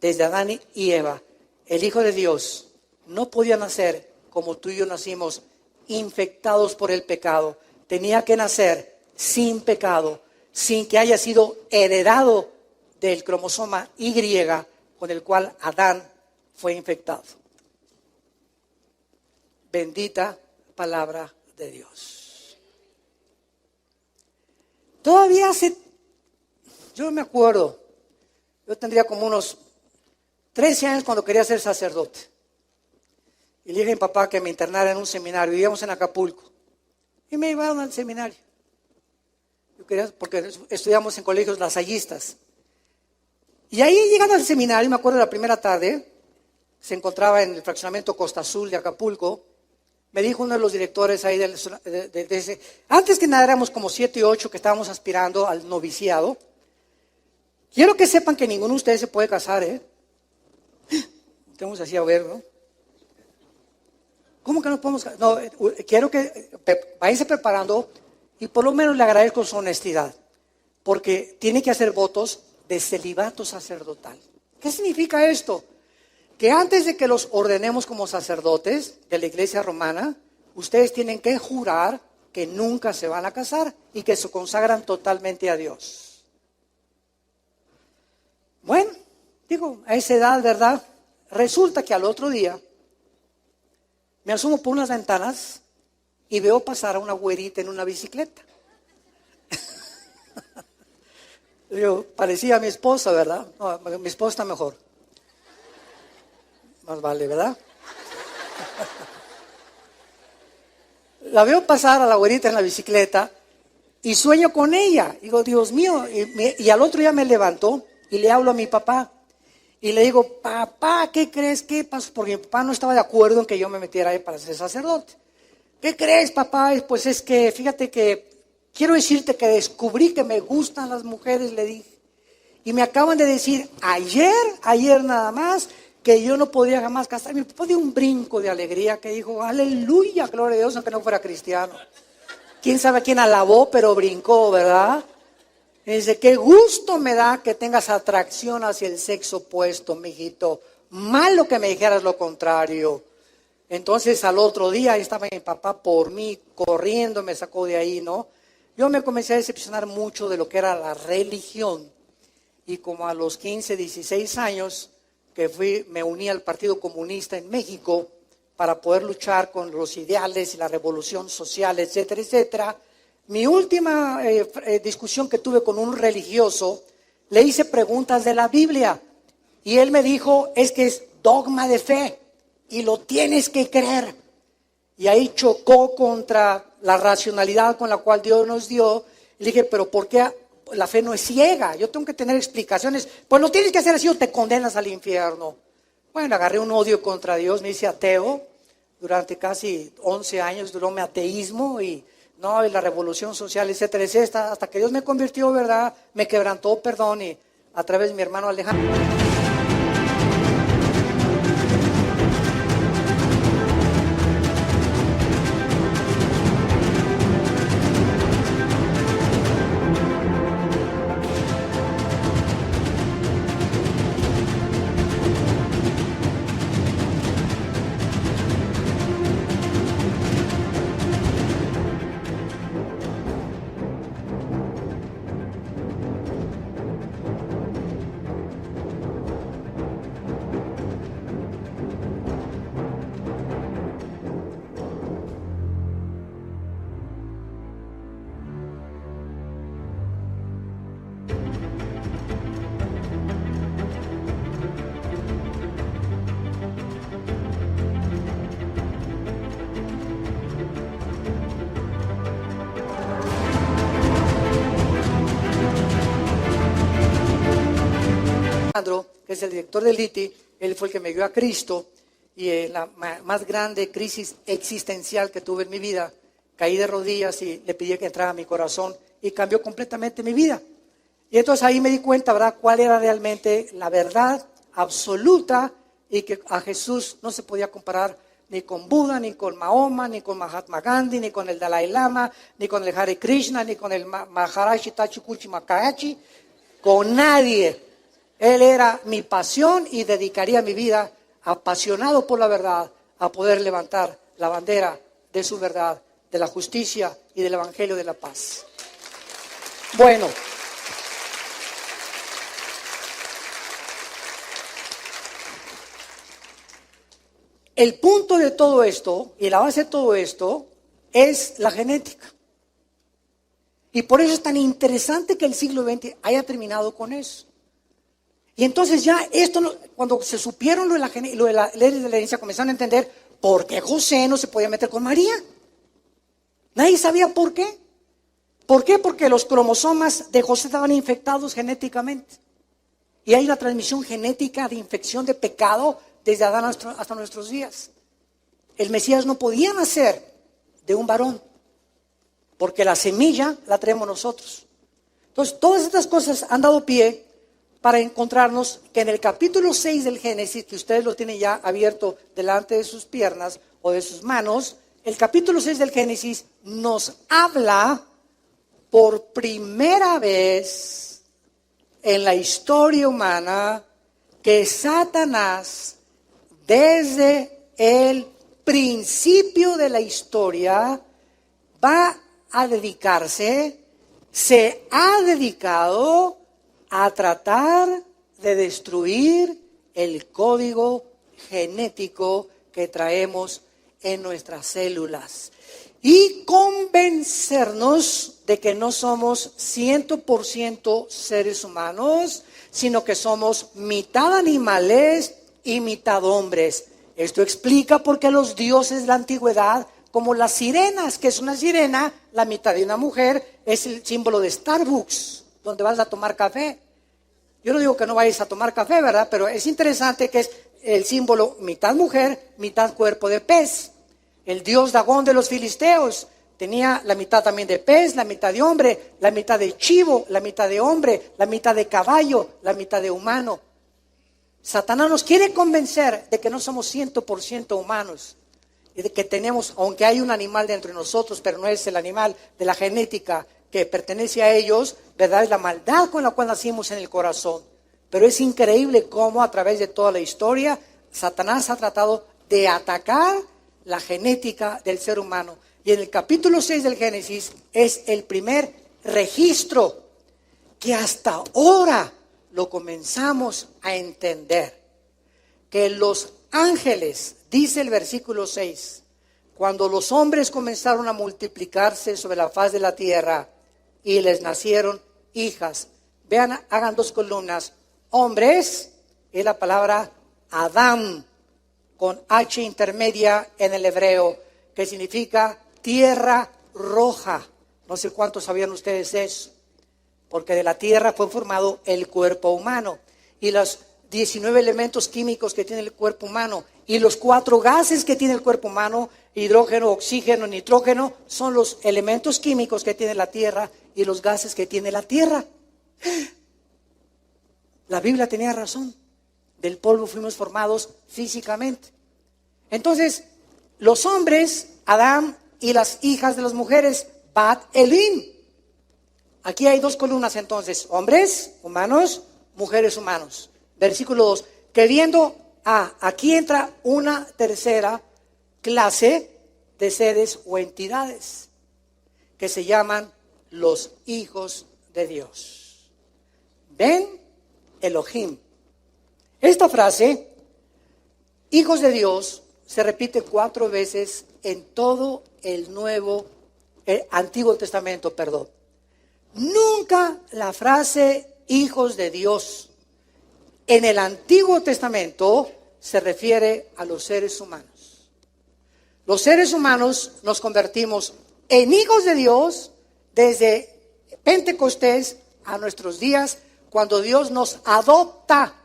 desde Adán y Eva. El Hijo de Dios no podía nacer como tú y yo nacimos, infectados por el pecado. Tenía que nacer sin pecado, sin que haya sido heredado del cromosoma Y con el cual Adán fue infectado. Bendita palabra de Dios. Todavía yo me acuerdo, yo tendría como unos 13 años cuando quería ser sacerdote. Y le dije a mi papá que me internara en un seminario, vivíamos en Acapulco. Y me llevaron al seminario. Yo quería, porque estudiamos en colegios lasallistas. Y ahí llegando al seminario, me acuerdo de la primera tarde, se encontraba en el fraccionamiento Costa Azul de Acapulco. Me dijo uno de los directores ahí de ese, antes que nada éramos como 7 y 8 que estábamos aspirando al noviciado. Quiero que sepan que ninguno de ustedes se puede casar, ¿eh? Estamos así a ver, ¿no? ¿Cómo que no podemos casar? No, quiero que váyanse preparando y por lo menos le agradezco su honestidad, porque tiene que hacer votos de celibato sacerdotal. ¿Qué significa esto? Que antes de que los ordenemos como sacerdotes de la Iglesia Romana, ustedes tienen que jurar que nunca se van a casar y que se consagran totalmente a Dios. Bueno, digo, a esa edad, ¿verdad? Resulta que al otro día me asomo por unas ventanas y veo pasar a una güerita en una bicicleta. Yo, parecía a mi esposa, ¿verdad? No, mi esposa está mejor. Más vale, ¿verdad? La veo pasar a la güerita en la bicicleta y sueño con ella. Digo, Dios mío. Y al otro día me levanto y le hablo a mi papá. Y le digo, papá, ¿qué crees? ¿Qué pasó? Porque mi papá no estaba de acuerdo en que yo me metiera ahí para ser sacerdote. ¿Qué crees, papá? Pues es que, fíjate que, quiero decirte que descubrí que me gustan las mujeres, le dije. Y me acaban de decir, ayer nada más, que yo no podía jamás casarme. Mi papá dio un brinco de alegría que dijo, aleluya, gloria a Dios, aunque no fuera cristiano. Quién sabe quién alabó, pero brincó, ¿verdad? Y dice, qué gusto me da que tengas atracción hacia el sexo opuesto, mijito. Malo que me dijeras lo contrario. Entonces al otro día ahí estaba mi papá por mí, corriendo, me sacó de ahí, ¿no? Yo me comencé a decepcionar mucho de lo que era la religión. Y como a los 15, 16 años que me uní al Partido Comunista en México para poder luchar con los ideales y la revolución social, etcétera, etcétera. Mi última discusión que tuve con un religioso, le hice preguntas de la Biblia y él me dijo, es que es dogma de fe y lo tienes que creer. Y ahí chocó contra la racionalidad con la cual Dios nos dio. Le dije, pero ¿por qué la fe no es ciega? Yo tengo que tener explicaciones. Pues lo tienes que hacer así o te condenas al infierno. Bueno, agarré un odio contra Dios, me hice ateo. Durante casi 11 años duró mi ateísmo y la revolución social, etcétera, etcétera, hasta que Dios me convirtió, ¿verdad? Me quebrantó, perdón, y a través de mi hermano Alejandro. Que es el director del ITI, él fue el que me dio a Cristo y la más grande crisis existencial que tuve en mi vida, caí de rodillas y le pedí que entrara a mi corazón y cambió completamente mi vida. Y entonces ahí me di cuenta, ¿verdad?, cuál era realmente la verdad absoluta y que a Jesús no se podía comparar ni con Buda, ni con Mahoma, ni con Mahatma Gandhi, ni con el Dalai Lama, ni con el Hare Krishna, ni con el Maharaji Tachikuchi Makayachi, con nadie. Él era mi pasión y dedicaría mi vida, apasionado por la verdad, a poder levantar la bandera de su verdad, de la justicia y del evangelio de la paz. Bueno, el punto de todo esto y la base de todo esto es la genética. Y por eso es tan interesante que el siglo XX haya terminado con eso. Y entonces ya esto, cuando se supieron lo de la ley de la herencia, comenzaron a entender por qué José no se podía meter con María. Nadie sabía por qué. ¿Por qué? Porque los cromosomas de José estaban infectados genéticamente. Y hay una transmisión genética de infección de pecado desde Adán hasta nuestros días. El Mesías no podía nacer de un varón, porque la semilla la traemos nosotros. Entonces, todas estas cosas han dado pie para encontrarnos que en el capítulo 6 del Génesis, que ustedes lo tienen ya abierto delante de sus piernas o de sus manos, el capítulo 6 del Génesis nos habla por primera vez en la historia humana que Satanás, desde el principio de la historia, va a dedicarse, se ha dedicado a tratar de destruir el código genético que traemos en nuestras células y convencernos de que no somos 100% seres humanos, sino que somos mitad animales y mitad hombres. Esto explica por qué los dioses de la antigüedad, como las sirenas, que es una sirena, la mitad de una mujer, es el símbolo de Starbucks, donde vas a tomar café. Yo no digo que no vayas a tomar café, ¿verdad? Pero es interesante que es el símbolo mitad mujer, mitad cuerpo de pez. El dios Dagón de los filisteos tenía la mitad también de pez, la mitad de hombre, la mitad de chivo, la mitad de hombre, la mitad de caballo, la mitad de humano. Satanás nos quiere convencer de que no somos 100% humanos y de que tenemos, aunque hay un animal dentro de nosotros, pero no es el animal de la genética que pertenece a ellos, ¿verdad? Es la maldad con la cual nacimos en el corazón. Pero es increíble cómo a través de toda la historia Satanás ha tratado de atacar la genética del ser humano. Y en el capítulo 6 del Génesis es el primer registro que hasta ahora lo comenzamos a entender. Que los ángeles, dice el versículo 6, cuando los hombres comenzaron a multiplicarse sobre la faz de la tierra y les nacieron hijas. Vean, hagan 2 columnas. Hombres es la palabra Adán, con H intermedia en el hebreo, que significa tierra roja. No sé cuántos sabían ustedes eso, porque de la tierra fue formado el cuerpo humano. Y los 19 elementos químicos que tiene el cuerpo humano y los 4 gases que tiene el cuerpo humano, hidrógeno, oxígeno, nitrógeno, son los elementos químicos que tiene la tierra y los gases que tiene la tierra. La Biblia tenía razón. Del polvo fuimos formados físicamente. Entonces, los hombres, Adán, y las hijas de las mujeres, Bat Elim. Aquí hay 2 columnas entonces, hombres, humanos, mujeres, humanos. Versículo 2, que viendo, aquí entra una tercera clase de seres o entidades, que se llaman los hijos de Dios. ¿Ven? Elohim. Esta frase, hijos de Dios, se repite 4 veces en todo el Antiguo Testamento, perdón. Nunca la frase hijos de Dios en el Antiguo Testamento se refiere a los seres humanos. Los seres humanos nos convertimos en hijos de Dios desde Pentecostés a nuestros días, cuando Dios nos adopta.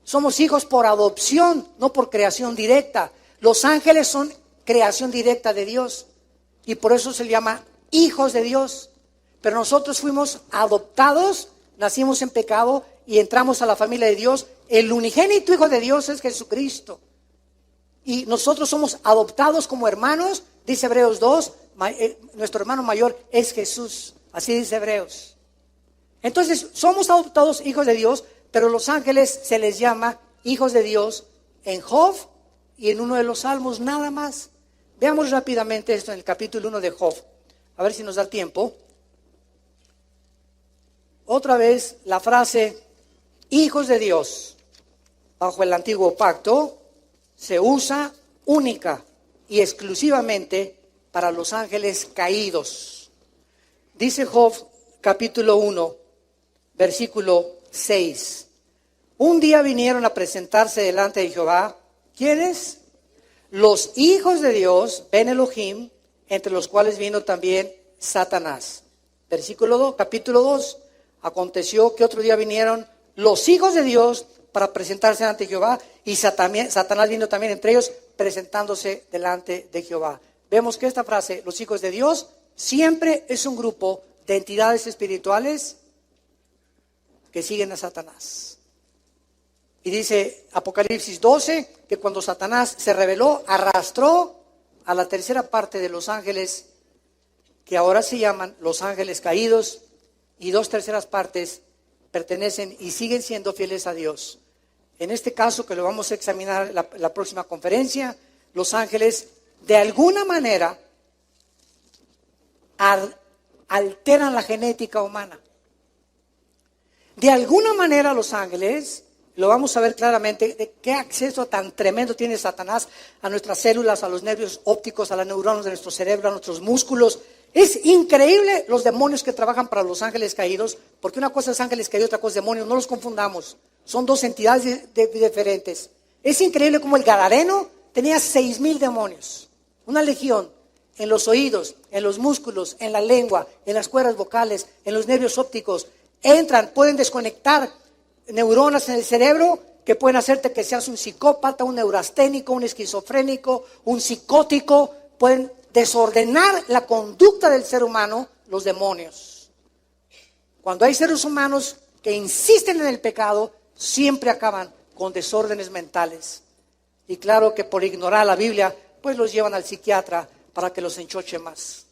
Somos hijos por adopción, no por creación directa. Los ángeles son creación directa de Dios y por eso se le llama hijos de Dios. Pero nosotros fuimos adoptados, nacimos en pecado y entramos a la familia de Dios. El unigénito Hijo de Dios es Jesucristo. Y nosotros somos adoptados como hermanos, dice Hebreos 2, nuestro hermano mayor es Jesús. Así dice Hebreos. Entonces, somos adoptados hijos de Dios, pero los ángeles se les llama hijos de Dios en Job y en uno de los salmos nada más. Veamos rápidamente esto en el capítulo 1 de Job. A ver si nos da tiempo. Otra vez la frase hijos de Dios bajo el antiguo pacto se usa única y exclusivamente para los ángeles caídos. Dice Job capítulo 1, versículo 6. Un día vinieron a presentarse delante de Jehová. ¿Quiénes? Los hijos de Dios, Ben Elohim, entre los cuales vino también Satanás. Versículo 2, capítulo 2. Aconteció que otro día vinieron los hijos de Dios para presentarse ante Jehová, y Satanás vino también entre ellos presentándose delante de Jehová. Vemos que esta frase, los hijos de Dios, siempre es un grupo de entidades espirituales que siguen a Satanás. Y dice Apocalipsis 12 que cuando Satanás se rebeló, arrastró a la tercera parte de los ángeles, que ahora se llaman los ángeles caídos, y 2/3 partes pertenecen y siguen siendo fieles a Dios. En este caso, que lo vamos a examinar la próxima conferencia, los ángeles de alguna manera alteran la genética humana. De alguna manera los ángeles, lo vamos a ver claramente, de qué acceso tan tremendo tiene Satanás a nuestras células, a los nervios ópticos, a las neuronas de nuestro cerebro, a nuestros músculos. Es increíble los demonios que trabajan para los ángeles caídos, porque una cosa es ángeles caídos, otra cosa es demonios, no los confundamos. Son dos entidades diferentes. Es increíble como el Gadareno tenía 6,000 demonios, una legión, en los oídos, en los músculos, en la lengua, en las cuerdas vocales, en los nervios ópticos. Entran, pueden desconectar neuronas en el cerebro que pueden hacerte que seas un psicópata, un neurasténico, un esquizofrénico, un psicótico. Pueden desordenar la conducta del ser humano, los demonios. Cuando hay seres humanos que insisten en el pecado, siempre acaban con desórdenes mentales. Y claro que por ignorar la Biblia, pues los llevan al psiquiatra para que los enchoche más.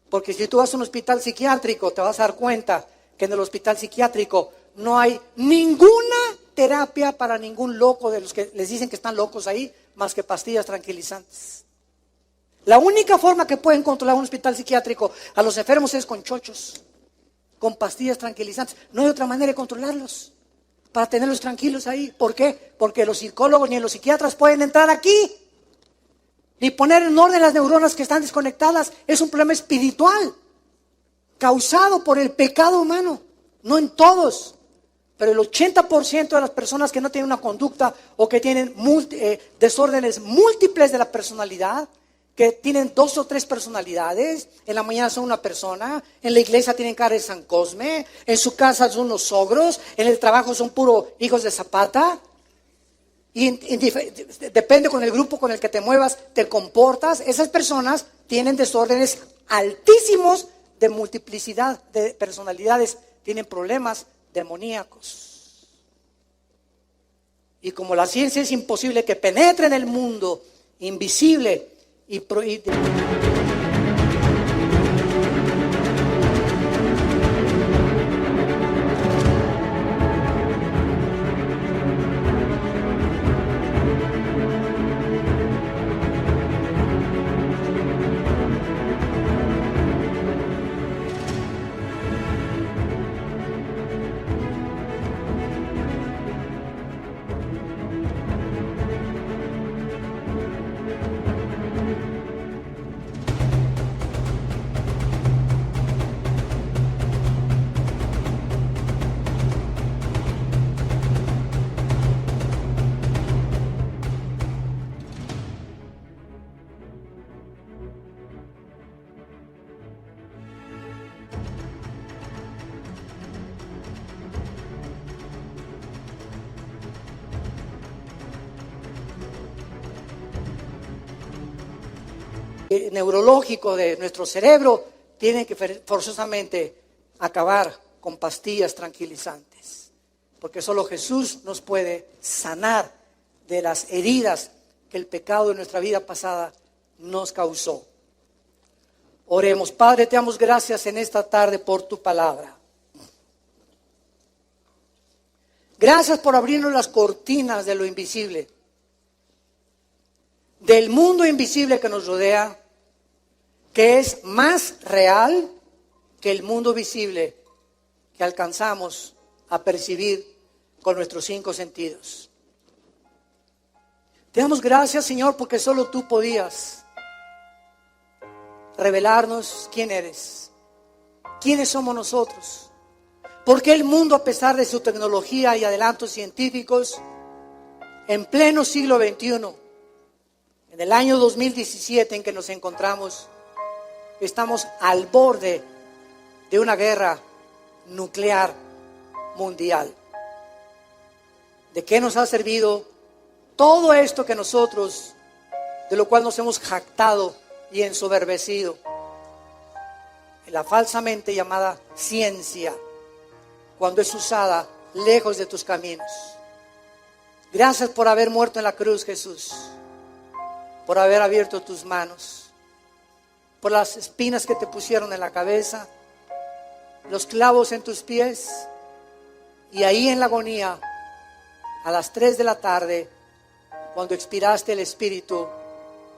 Porque si tú vas a un hospital psiquiátrico, te vas a dar cuenta que en el hospital psiquiátrico no hay ninguna terapia para ningún loco de los que les dicen que están locos ahí, más que pastillas tranquilizantes. La única forma que pueden controlar un hospital psiquiátrico a los enfermos es con chochos, con pastillas tranquilizantes. No hay otra manera de controlarlos, para tenerlos tranquilos ahí. ¿Por qué? Porque los psicólogos ni los psiquiatras pueden entrar aquí, ni poner en orden las neuronas que están desconectadas. Es un problema espiritual, causado por el pecado humano. No en todos, pero el 80% de las personas que no tienen una conducta o que tienen desórdenes múltiples de la personalidad, que tienen 2 o 3 personalidades, en la mañana son una persona, en la iglesia tienen cara de San Cosme, en su casa son unos ogros, en el trabajo son puro hijos de Zapata, y depende con el grupo con el que te muevas, te comportas. Esas personas tienen desórdenes altísimos de multiplicidad de personalidades, tienen problemas demoníacos. Y como la ciencia es imposible que penetre en el mundo invisible y neurológico de nuestro cerebro, tienen que forzosamente acabar con pastillas tranquilizantes, porque solo Jesús nos puede sanar de las heridas que el pecado de nuestra vida pasada nos causó. Oremos. Padre, te damos gracias en esta tarde por tu palabra. Gracias por abrirnos las cortinas de lo invisible, del mundo invisible que nos rodea, que es más real que el mundo visible que alcanzamos a percibir con nuestros 5 sentidos. Te damos gracias, Señor, porque solo tú podías revelarnos quién eres, quiénes somos nosotros, por qué el mundo, a pesar de su tecnología y adelantos científicos, en pleno siglo XXI, en el año 2017 en que nos encontramos, estamos al borde de una guerra nuclear mundial. ¿De qué nos ha servido todo esto que nosotros, de lo cual nos hemos jactado y ensoberbecido? En la falsamente llamada ciencia, cuando es usada lejos de tus caminos. Gracias por haber muerto en la cruz, Jesús, por haber abierto tus manos, por las espinas que te pusieron en la cabeza, los clavos en tus pies, y ahí en la agonía, a las 3 de la tarde, cuando expiraste el Espíritu,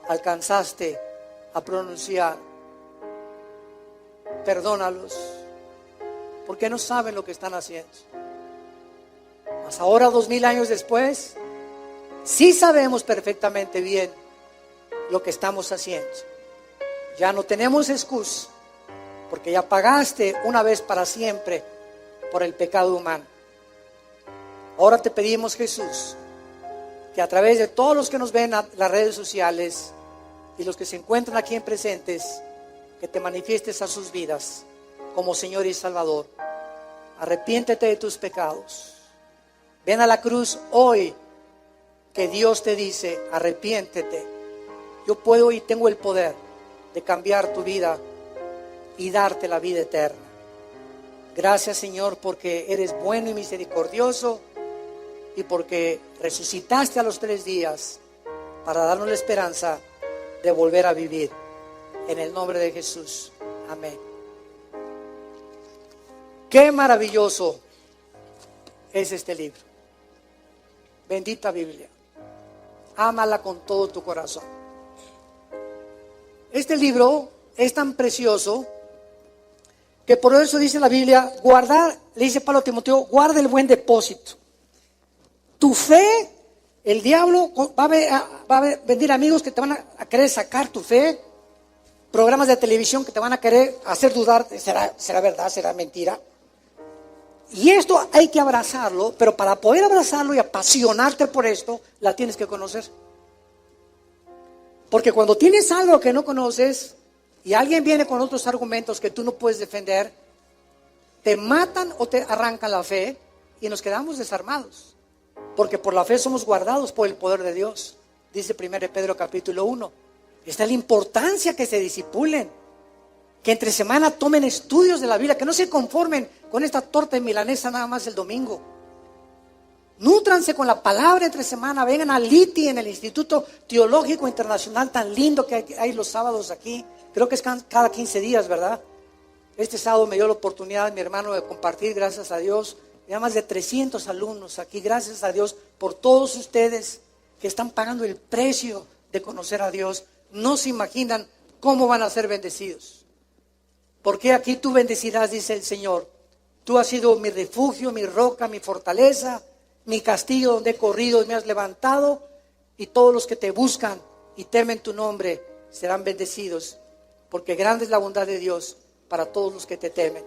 alcanzaste a pronunciar: perdónalos, porque no saben lo que están haciendo. Mas ahora, 2000 años después, sí sabemos perfectamente bien lo que estamos haciendo. Ya no tenemos excusa, porque ya pagaste una vez para siempre por el pecado humano. Ahora te pedimos, Jesús, que a través de todos los que nos ven en las redes sociales y los que se encuentran aquí en presentes, que te manifiestes a sus vidas como Señor y Salvador. Arrepiéntete de tus pecados. Ven a la cruz hoy, que Dios te dice: arrepiéntete. Yo puedo y tengo el poder de cambiar tu vida y darte la vida eterna. Gracias, Señor, porque eres bueno y misericordioso, y porque resucitaste a los 3 días para darnos la esperanza de volver a vivir. En el nombre de Jesús. Amén. Qué maravilloso es este libro. Bendita Biblia. Ámala con todo tu corazón. Este libro es tan precioso que por eso dice la Biblia: guardar, le dice Pablo a Timoteo, guarda el buen depósito. Tu fe, el diablo va a venir amigos que te van a querer sacar tu fe, programas de televisión que te van a querer hacer dudar: ¿será verdad? ¿Será mentira? Y esto hay que abrazarlo, pero para poder abrazarlo y apasionarte por esto, la tienes que conocer. Porque cuando tienes algo que no conoces y alguien viene con otros argumentos que tú no puedes defender, te matan o te arrancan la fe y nos quedamos desarmados. Porque por la fe somos guardados por el poder de Dios. Dice 1 Pedro capítulo 1. Esta es la importancia, que se discipulen, que entre semana tomen estudios de la Biblia, que no se conformen con esta torta de milanesa nada más el domingo. Nútranse con la palabra entre semana. Vengan al ITI, en el Instituto Teológico Internacional tan lindo que hay los sábados aquí. Creo que es cada 15 días, ¿verdad? Este sábado me dio la oportunidad mi hermano de compartir, gracias a Dios. Ya más de 300 alumnos aquí, gracias a Dios por todos ustedes que están pagando el precio de conocer a Dios. No se imaginan cómo van a ser bendecidos. Porque aquí tú bendecirás, dice el Señor. Tú has sido mi refugio, mi roca, mi fortaleza, mi castillo donde he corrido y me has levantado. Y todos los que te buscan y temen tu nombre serán bendecidos. Porque grande es la bondad de Dios para todos los que te temen.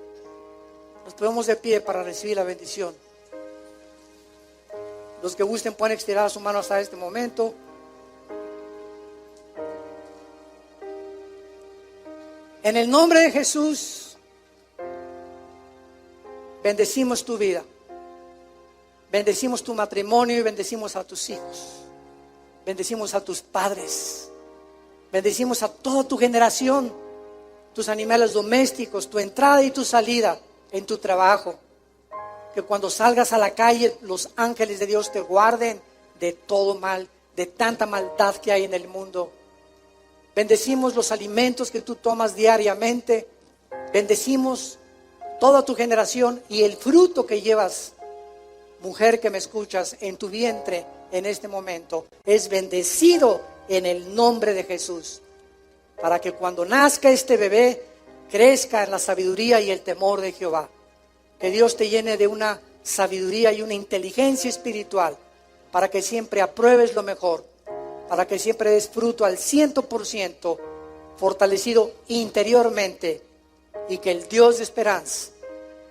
Nos ponemos de pie para recibir la bendición. Los que gusten pueden estirar su mano hasta este momento. En el nombre de Jesús, bendecimos tu vida. Bendecimos tu matrimonio y bendecimos a tus hijos. Bendecimos a tus padres. Bendecimos a toda tu generación, tus animales domésticos, tu entrada y tu salida en tu trabajo. Que cuando salgas a la calle, los ángeles de Dios te guarden de todo mal, de tanta maldad que hay en el mundo. Bendecimos los alimentos que tú tomas diariamente. Bendecimos toda tu generación y el fruto que llevas, mujer que me escuchas, en tu vientre en este momento. Es bendecido en el nombre de Jesús. Para que cuando nazca este bebé, crezca en la sabiduría y el temor de Jehová. Que Dios te llene de una sabiduría y una inteligencia espiritual, para que siempre apruebes lo mejor, para que siempre des fruto al 100%, fortalecido interiormente, y que el Dios de esperanza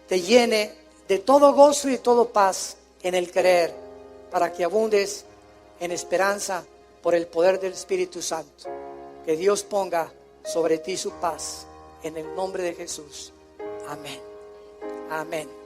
te llene de todo gozo y todo paz en el creer, para que abundes en esperanza por el poder del Espíritu Santo. Que Dios ponga sobre ti su paz, en el nombre de Jesús. Amén. Amén.